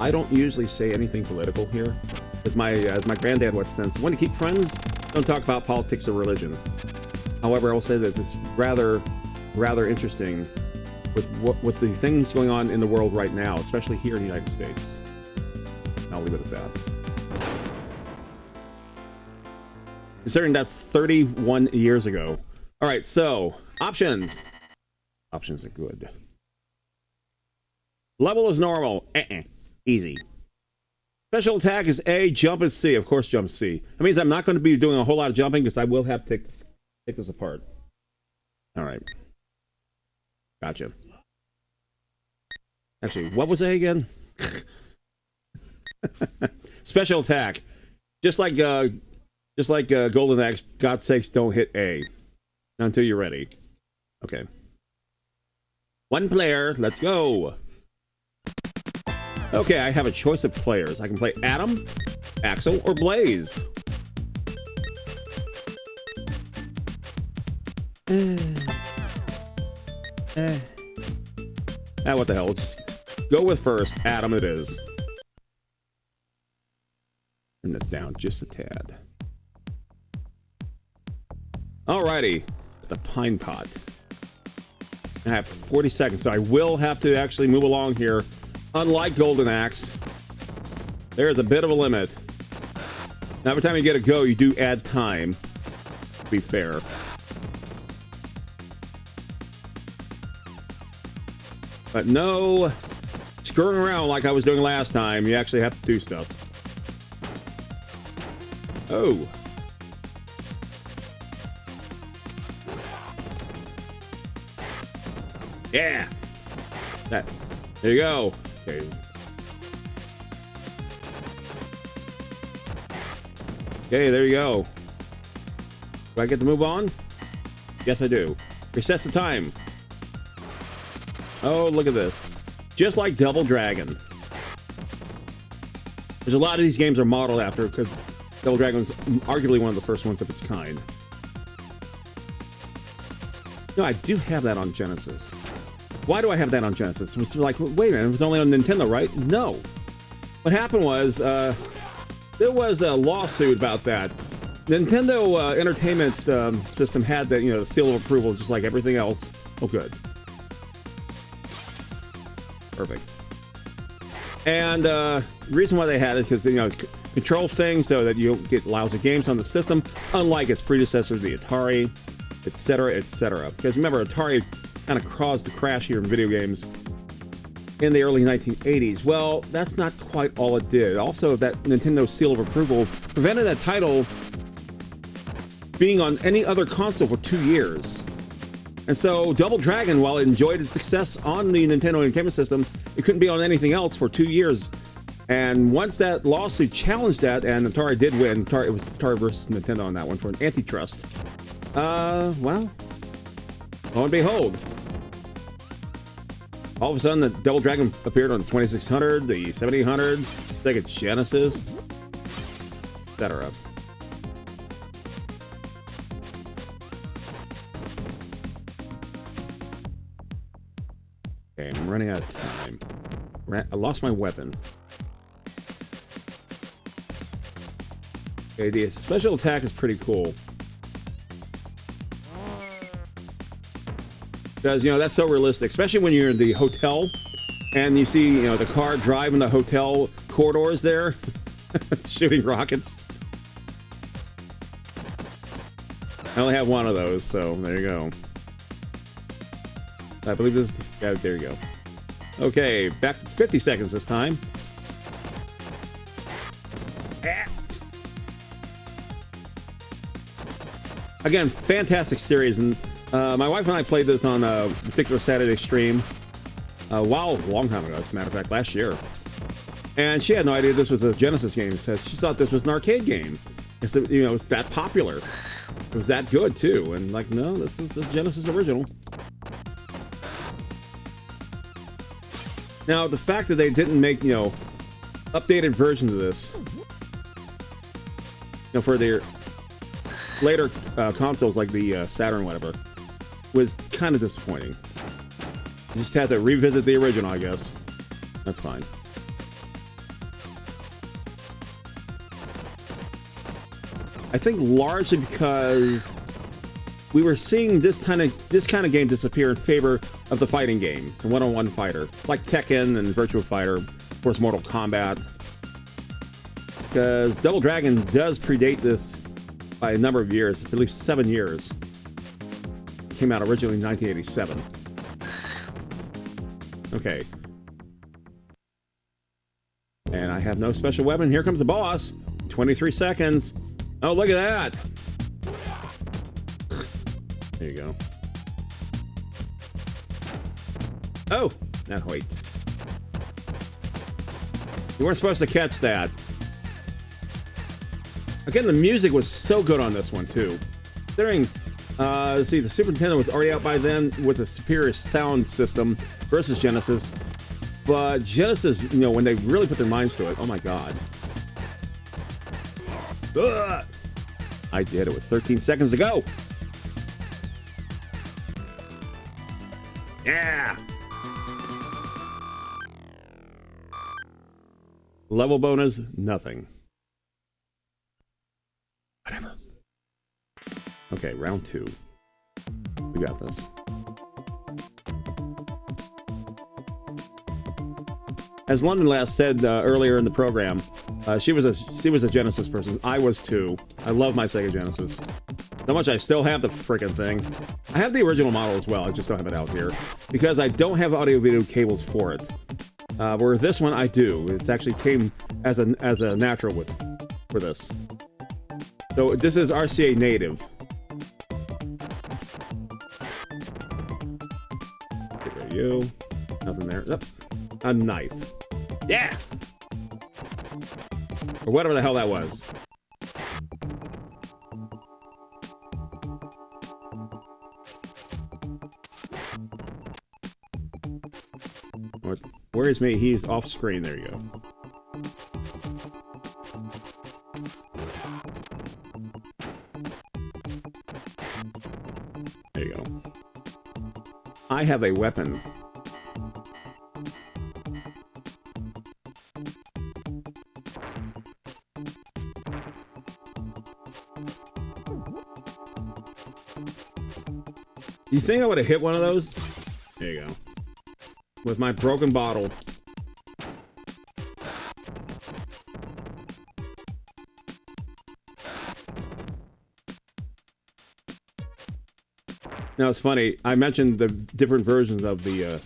I don't usually say anything political here. As my granddad once said, when you keep friends, don't talk about politics or religion. However, I will say this, it's rather interesting with the things going on in the world right now, especially here in the United States. I'll leave it at that. Considering that's 31 years ago. All right, so options. Options are good. Level is normal. Easy. Special attack is A, jump is C. Of course, jump C. That means I'm not going to be doing a whole lot of jumping because I will have to take this apart. All right. Gotcha. Actually, what was A again? Special attack. Just like Golden Axe, God's sakes, don't hit A. Not until you're ready. Okay. One player, let's go. Okay, I have a choice of players. I can play Adam, Axel, or Blaze. What the hell? Just go with first. Adam it is. Turn this down just a tad. Alrighty. The pine pot. I have 40 seconds, so I will have to actually move along here. Unlike Golden Axe, there's a bit of a limit. Now, every time you get a go, you do add time, to be fair. But no screwing around like I was doing last time. You actually have to do stuff. Oh. Yeah. There you go. Okay. Okay, there you go. Do I get to move on? Yes, I do. Resets the time. Oh, look at this. Just like Double Dragon. There's a lot of these games are modeled after, because Double Dragon was arguably one of the first ones of its kind. No, I do have that on Genesis. Why do I have that on Genesis? It was like, wait a minute, it was only on Nintendo, right? No. What happened was, there was a lawsuit about that. Nintendo Entertainment System had the, the seal of approval, just like everything else. Oh, good. Perfect. And the reason why they had it is because, control things so that you don't get lousy games on the system, unlike its predecessor, the Atari, etc., etc. Because remember, Atari kind of caused the crash here in video games in the early 1980s. Well, that's not quite all it did. Also, that Nintendo seal of approval prevented that title being on any other console for 2 years. And so Double Dragon, while it enjoyed its success on the Nintendo Entertainment System, it couldn't be on anything else for 2 years. And once that lawsuit challenged that, and Atari did win, it was Atari versus Nintendo on that one for an antitrust. Well, lo and behold, all of a sudden the Double Dragon appeared on the 2600, the 7800, Sega Genesis, etc. Okay, I'm running out of time. I lost my weapon. Okay, the special attack is pretty cool. Because, that's so realistic, especially when you're in the hotel and you see, the car driving the hotel corridors there, shooting rockets. I only have one of those, so there you go. I believe this is, yeah, there you go. Okay, back to 50 seconds this time. Again, fantastic series, and my wife and I played this on a particular Saturday stream a long time ago, as a matter of fact, last year. And she had no idea this was a Genesis game. She thought this was an arcade game. It's, it's that popular. It was that good, too. And like, no, this is a Genesis original. Now, the fact that they didn't make, updated versions of this, for their later consoles like the Saturn, whatever, was kind of disappointing. You just had to revisit the original, I guess. That's fine. I think largely because we were seeing this kind of game disappear in favor of the fighting game, the one-on-one fighter, like Tekken and Virtua Fighter, of course, Mortal Kombat. Because Double Dragon does predate this by a number of years, at least 7 years. It came out originally in 1987. Okay. And I have no special weapon. Here comes the boss. 23 seconds. Oh, look at that. There you go. Oh, not wait. You weren't supposed to catch that. Again, the music was so good on this one, too. Considering, let's see, the Super Nintendo was already out by then with a superior sound system versus Genesis. But Genesis, you know, when they really put their minds to it, oh my god. Ugh! I did it with 13 seconds to go. Yeah! Level bonus, nothing. Whatever. Okay, round 2. We got this. As London last said earlier in the program, she was a Genesis person. I was too. I love my Sega Genesis. So much I still have the freaking thing. I have the original model as well. I just don't have it out here because I don't have audio video cables for it. Where this one I do. It's actually came as a natural for this. So this is RCA native. Get rid of you. Nothing there. Oh, a knife. Yeah! Or whatever the hell that was. Where is me? He's off screen. There you go. There you go. I have a weapon. You think I would have hit one of those? There you go. With my broken bottle. Now it's funny, I mentioned the different versions of the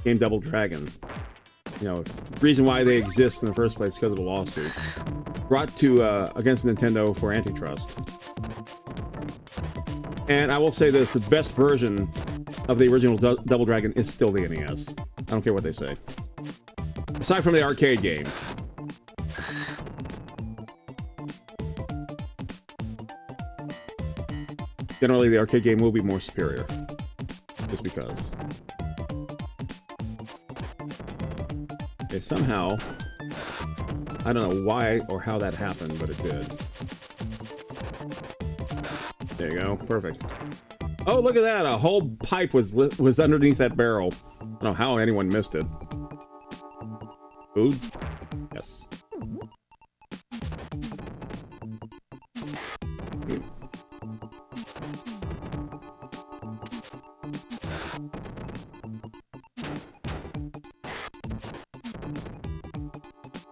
game Double Dragon. You know, the reason why they exist in the first place is because of the lawsuit. Brought to against Nintendo for antitrust. And I will say this, the best version of the original Double Dragon is still the NES. I don't care what they say. Aside from the arcade game. Generally, the arcade game will be more superior. Just because. Okay, somehow, I don't know why or how that happened, but it did. There you go. Perfect. Oh, look at that. A whole pipe was underneath that barrel. I don't know how anyone missed it. Food? Yes.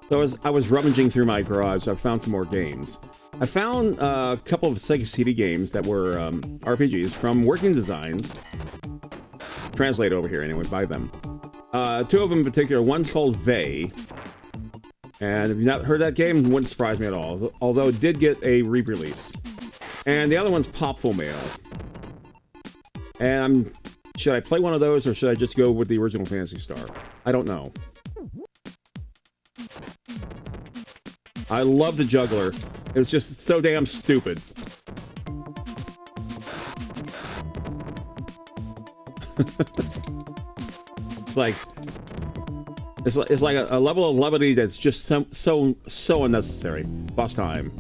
So as I was rummaging through my garage, I found some more games. I found a couple of Sega CD games that were RPGs from Working Designs. Translated over here anyway, by them. Two of them in particular. One's called Vey. And if you've not heard that game, it wouldn't surprise me at all. Although it did get a re-release. And the other one's Popful Mail. And should I play one of those or should I just go with the original Phantasy Star? I don't know. I love the juggler. It was just so damn stupid. It's like a level of levity that's just so unnecessary. Boss time.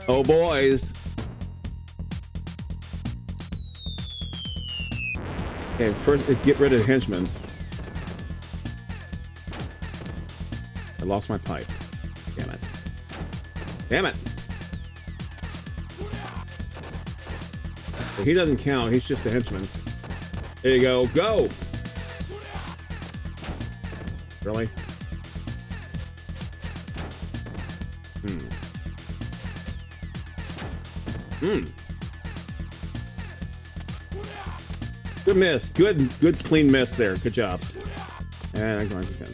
Oh boys. Okay, first get rid of the henchmen. I lost my pipe. Damn it. Damn it. Well, he doesn't count. He's just a henchman. There you go. Go! Really? Good miss. Good clean miss there. Good job. And I'm going again.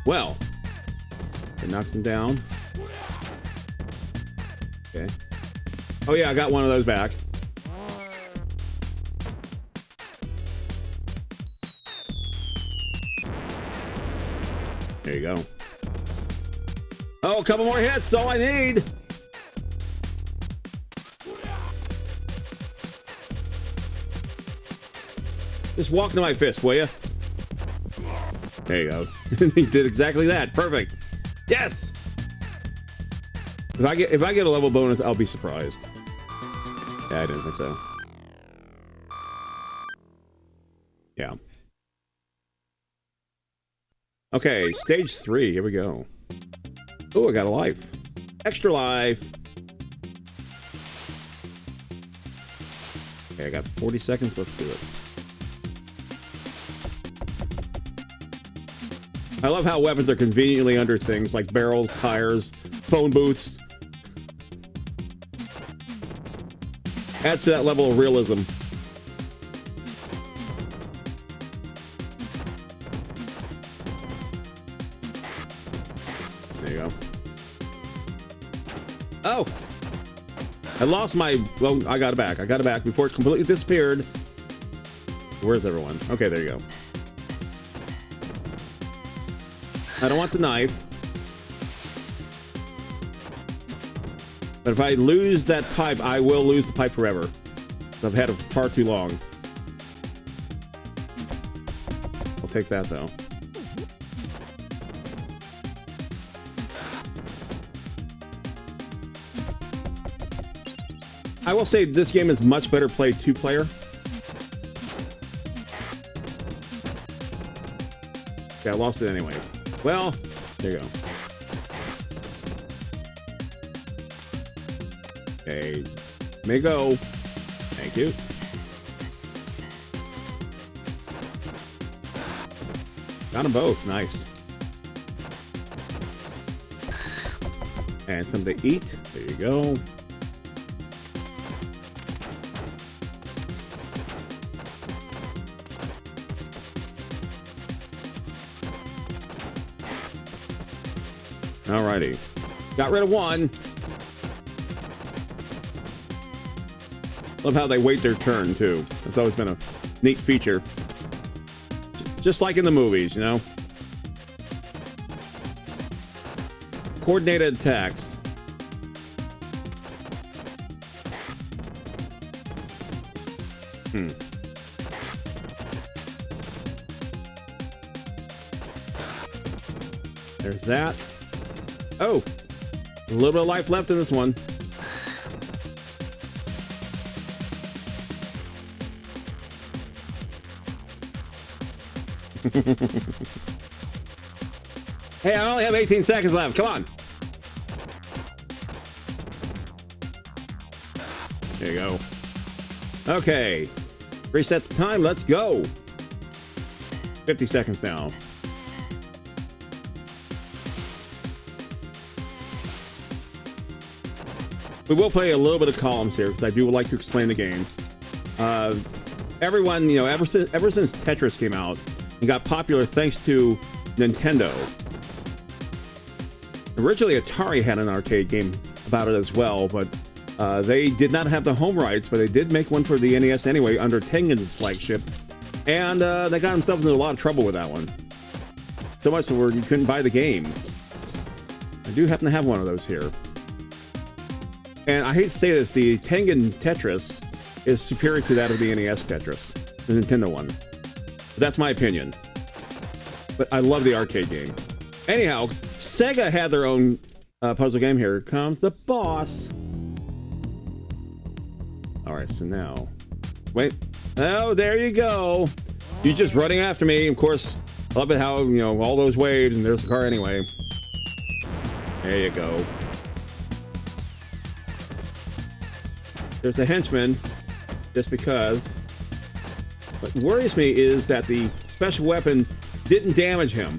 Well, it knocks him down. Okay. Oh yeah, I got one of those back. There you go. Oh, a couple more hits, that's all I need. Just walk to my fist, will you? There you go. He did exactly that. Perfect. Yes. If I get a level bonus, I'll be surprised. Yeah, I didn't think so. Yeah. Okay, stage 3. Here we go. Oh, I got a life. Extra life. Okay, I got 40 seconds. Let's do it. I love how weapons are conveniently under things like barrels, tires, phone booths. Adds to that level of realism. There you go. Oh! I lost my... Well, I got it back. I got it back before it completely disappeared. Where's everyone? Okay, there you go. I don't want the knife. But if I lose that pipe, I will lose the pipe forever. I've had it for far too long. I'll take that, though. I will say this game is much better played two-player. Okay, I lost it anyway. Well, there you go. Okay, may go. Thank you. Got them both. Nice. And something to eat. There you go. Alrighty. Got rid of one. Love how they wait their turn, too. That's always been a neat feature. Just like in the movies, you know? Coordinated attacks. There's that. Oh, a little bit of life left in this one. Hey, I only have 18 seconds left. Come on. There you go. Okay. Reset the time. Let's go. 50 seconds now. We will play a little bit of columns here because I do like to explain the game. Everyone, you know, ever since Tetris came out, it got popular thanks to Nintendo. Originally, Atari had an arcade game about it as well, but they did not have the home rights, but they did make one for the NES anyway under Tengen's flagship, and they got themselves into a lot of trouble with that one. So much so where you couldn't buy the game. I do happen to have one of those here. And I hate to say this, the Tengen Tetris is superior to that of the NES Tetris, the Nintendo one. But that's my opinion. But I love the arcade game. Anyhow, SEGA had their own puzzle game. Here comes the boss. All right, so now Wait. Oh, there you go. You're just running after me. Of course, I love it how, you know, all those waves, and there's the car anyway. There you go. There's a henchman, just because. What worries me is that the special weapon didn't damage him.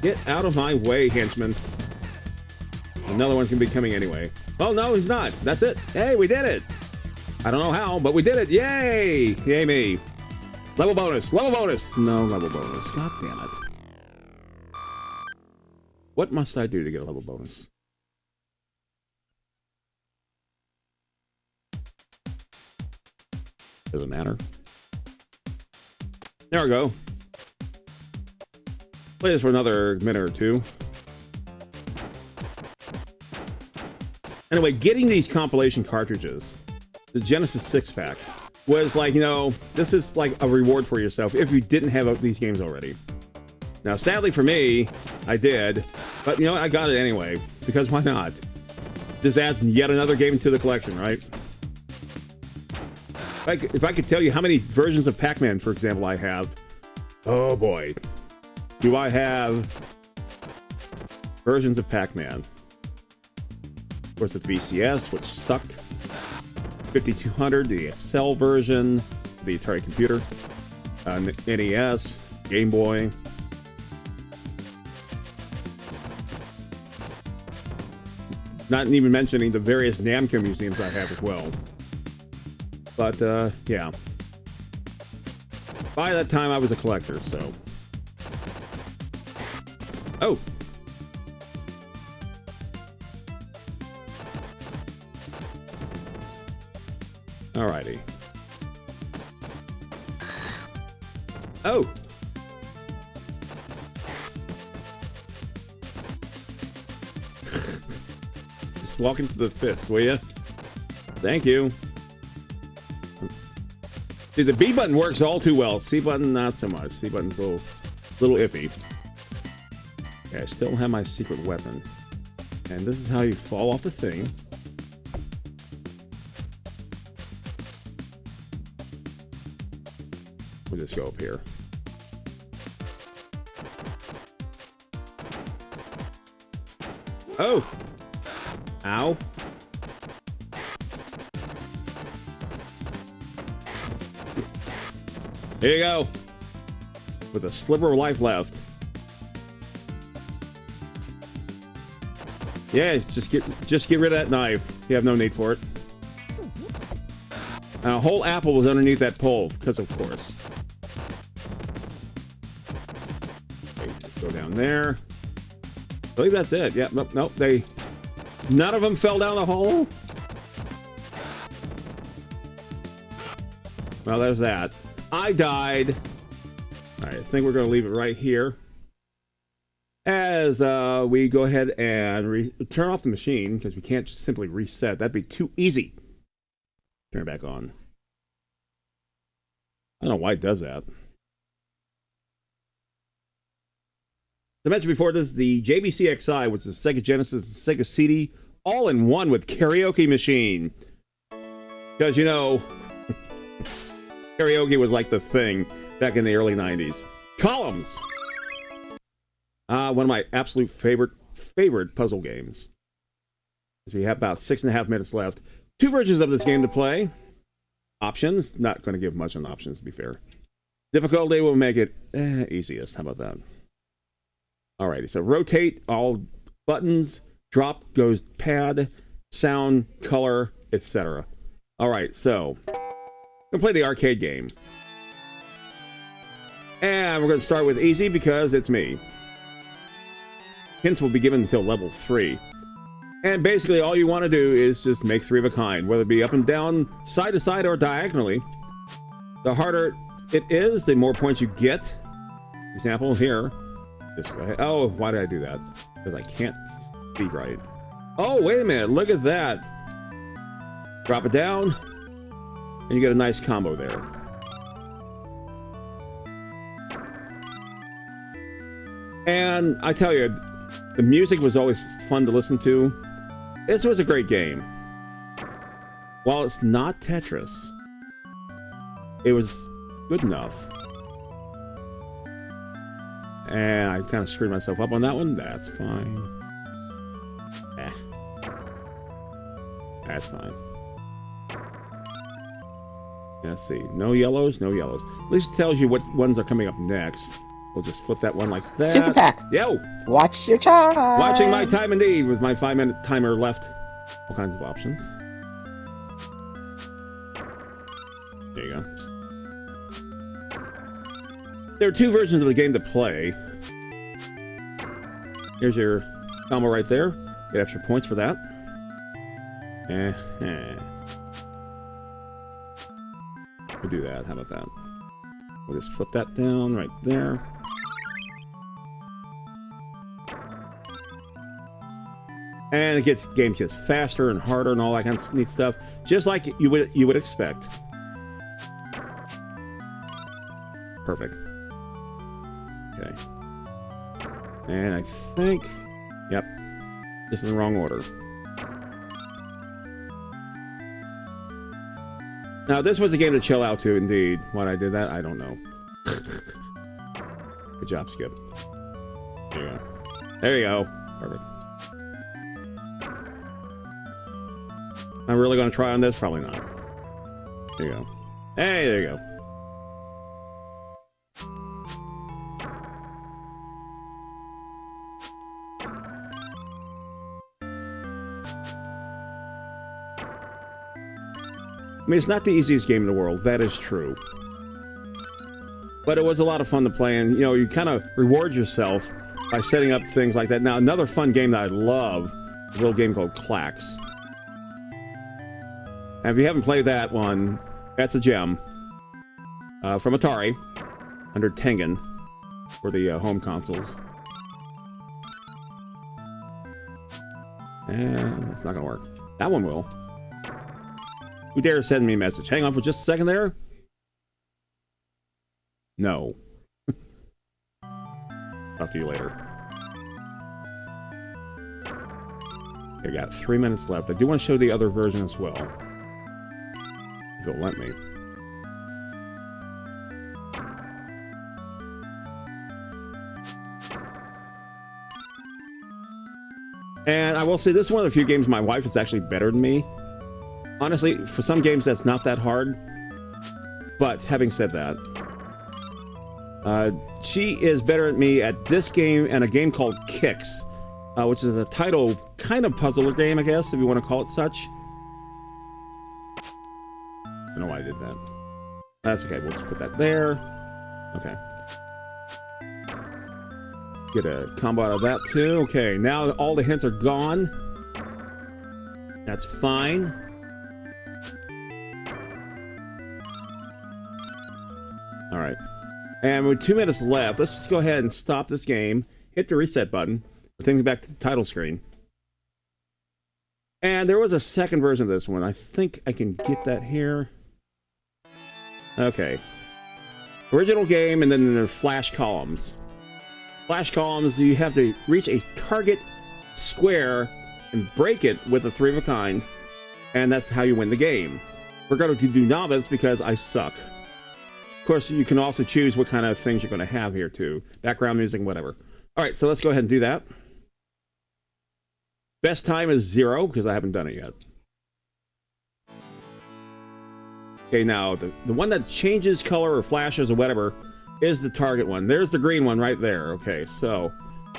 Get out of my way, henchman. Another one's gonna be coming anyway. Oh, no, he's not. That's it. Hey, we did it. I don't know how, but we did it. Yay! Yay me. Level bonus. Level bonus. No level bonus. God damn it. What must I do to get a level bonus? Doesn't matter. There we go. Play this for another minute or two. Anyway, getting these compilation cartridges, the Genesis 6-pack, was like, you know, this is like a reward for yourself if you didn't have these games already. Now, sadly for me, I did, but you know what? I got it anyway, because why not? This adds yet another game to the collection, right? If I could tell you how many versions of Pac-Man, for example, I have, oh boy, do I have versions of Pac-Man. Of course, the VCS, which sucked. 5200, the Excel version, the Atari computer, NES, Game Boy. Not even mentioning the various Namco museums I have as well. But, yeah. By that time, I was a collector, so. Oh! Alrighty. Oh! Just walk into the fist, will you? Thank you. See, the B button works all too well. C button, not so much. C button's a little iffy. Okay, I still have my secret weapon. And this is how you fall off the thing. We'll just go up here. Oh! Ow. Here you go. With a sliver of life left. Yeah, just get rid of that knife. You have no need for it. And a whole apple was underneath that pole, because of course. Okay, go down there. I believe that's it. Yeah, nope, none of them fell down the hole. Well, there's that. I died. All right, I think we're going to leave it right here. As we go ahead and turn off the machine, because we can't just simply reset. That'd be too easy. Turn it back on. I don't know why it does that. I mentioned before, this is the JVC XI, which is Sega Genesis and Sega CD, all in one with karaoke machine. Because, you know, karaoke was like the thing back in the early 90s. Columns! One of my absolute favorite puzzle games. We have about 6.5 minutes left. 2 versions of this game to play. Options, not going to give much on options, to be fair. Difficulty will make it easiest. How about that? Alrighty, so rotate all buttons. Drop goes pad, sound, color, etc. Alright, so I'm going to play the arcade game. And we're going to start with easy because it's me. Hints will be given until level 3. And basically all you want to do is just make 3 of a kind, whether it be up and down, side to side, or diagonally. The harder it is, the more points you get. For example, here. This way. Oh, why did I do that? Because I can't see right. Oh, wait a minute. Look at that. Drop it down. And you get a nice combo there. And I tell you, The music was always fun to listen to. This was a great game. While it's not Tetris, it was good enough. And I kind of screwed myself up on that one. That's fine. That's fine. Let's see. No yellows, no yellows. At least it tells you what ones are coming up next. We'll just flip that one like that.
Super Pack.
Yo!
Watch your time.
Watching my time indeed with my 5-minute timer left. All kinds of options. There you go. There are 2 versions of the game to play. Here's your combo right there. Get extra points for that. We'll do that. How about that? We'll just flip that down right there. And game gets faster and harder and all that kind of neat stuff, just like you would expect. Perfect. Okay. And I think, yep, just in the wrong order. Now, this was a game to chill out to, indeed. Why I did that, I don't know. Good job, Skip. There you go. There you go. Perfect. Am I really going to try on this? Probably not. There you go. Hey, there you go. I mean, it's not the easiest game in the world. That is true. But it was a lot of fun to play, and, you know, you kind of reward yourself by setting up things like that. Now, another fun game that I love is a little game called Clax. And if you haven't played that one, that's a gem. From Atari, under Tengen, for the home consoles. And that's not gonna work. That one will. Who dare send me a message? Hang on for just a second there. No. Talk to you later. Okay, got 3 minutes left. I do want to show the other version as well. If it'll let me. And I will say, this is one of the few games my wife is actually better than me. Honestly, for some games, that's not that hard. But having said that, she is better at me at this game and a game called Kicks, which is a title kind of puzzler game, I guess, if you want to call it such. I don't know why I did that. That's okay. We'll just put that there. Okay. Get a combo out of that too. Okay, now all the hints are gone. That's fine. All right. And with 2 minutes left, let's just go ahead and stop this game. Hit the reset button. We're taking back to the title screen. And there was a second version of this one. I think I can get that here. Okay. Original game, and then there's flash columns. Flash columns, you have to reach a target square and break it with a 3 of a kind, and that's how you win the game. We're going to do novice because I suck. Of course, you can also choose what kind of things you're going to have here too. Background music, whatever. All right, so let's go ahead and do that. Best time is 0 because I haven't done it yet. Okay, now the one that changes color or flashes or whatever is the target one. There's the green one right there. Okay, so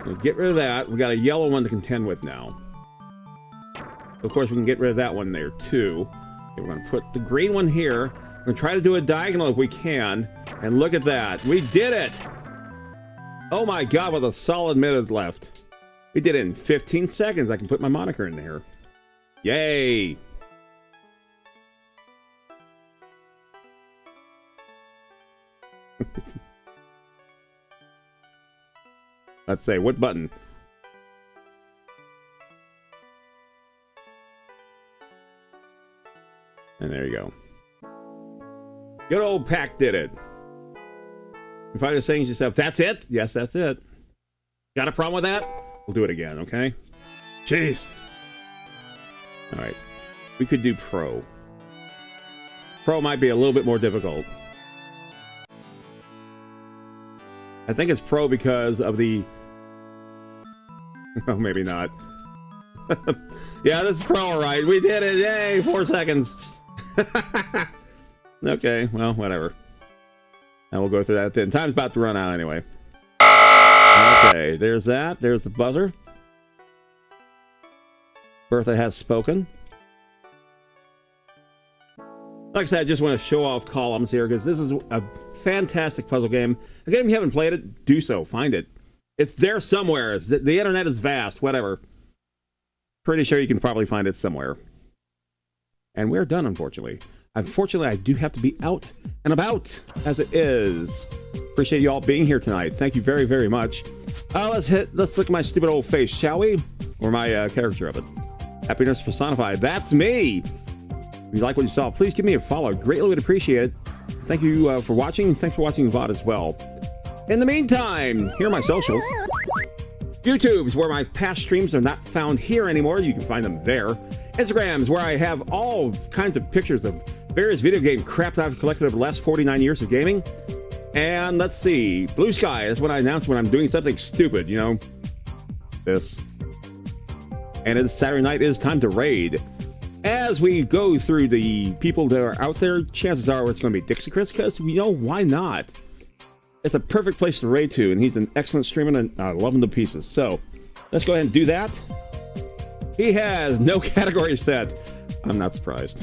we'll get rid of that. We got a yellow one to contend with now. Of course, we can get rid of that one there too. Okay, we're going to put the green one here. We're going to try to do a diagonal if we can. And look at that. We did it! Oh my god, with a solid minute left. We did it in 15 seconds. I can put my moniker in there. Yay! Let's say, what button? And there you go. Good old Pack did it. You're probably saying to yourself, that's it? Yes, that's it. Got a problem with that? we'll do it again, okay? Jeez. All right. We could do Pro. Pro might be a little bit more difficult. I think it's Pro because of the... Oh, maybe not. Yeah, this is Pro, all right. We did it. Yay, 4 seconds. Okay, well, whatever. And we'll go through that then. Time's about to run out anyway. Okay, there's that. There's the buzzer. Bertha has spoken. Like I said, I just want to show off columns here because this is a fantastic puzzle game. Again, if you haven't played it, do so. Find it. It's there somewhere. The internet is vast. Whatever. Pretty sure you can probably find it somewhere. And we're done, unfortunately. Unfortunately, I do have to be out and about as it is. Appreciate you all being here tonight. Thank you very, very much. Let's look at my stupid old face, shall we? Or my caricature of it. Happiness personified. That's me. If you like what you saw, please give me a follow. Greatly would appreciate it. Thank you for watching. Thanks for watching the VOD as well. In the meantime, here are my socials. YouTube's where my past streams are not found here anymore. You can find them there. Instagram's where I have all kinds of pictures of various video game crap that I've collected over the last 49 years of gaming. And let's see, Blue Sky is when I announce when I'm doing something stupid, you know, this. And it's Saturday night, it is time to raid. As we go through the people that are out there, chances are it's going to be Dixie Chris, because, you know, why not? It's a perfect place to raid to, and he's an excellent streamer, and I love him to pieces. So, let's go ahead and do that. He has no category set. I'm not surprised.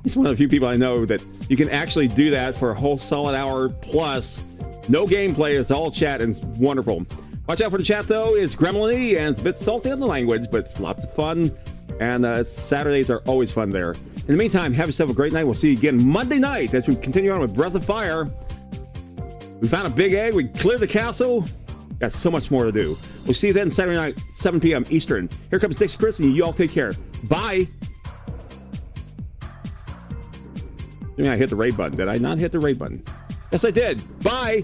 He's one of the few people I know that you can actually do that for a whole solid hour plus. No gameplay, it's all chat, and it's wonderful. Watch out for the chat, though. It's gremlin-y, and it's a bit salty on the language, but it's lots of fun. And Saturdays are always fun there. In the meantime, have yourself a great night. We'll see you again Monday night as we continue on with Breath of Fire. We found a big egg. We cleared the castle. Got so much more to do. We'll see you then Saturday night, 7 p.m. Eastern. Here comes Dixie Chris, and you all take care. Bye. I hit the raid button. Did I not hit the raid button? Yes, I did. Bye.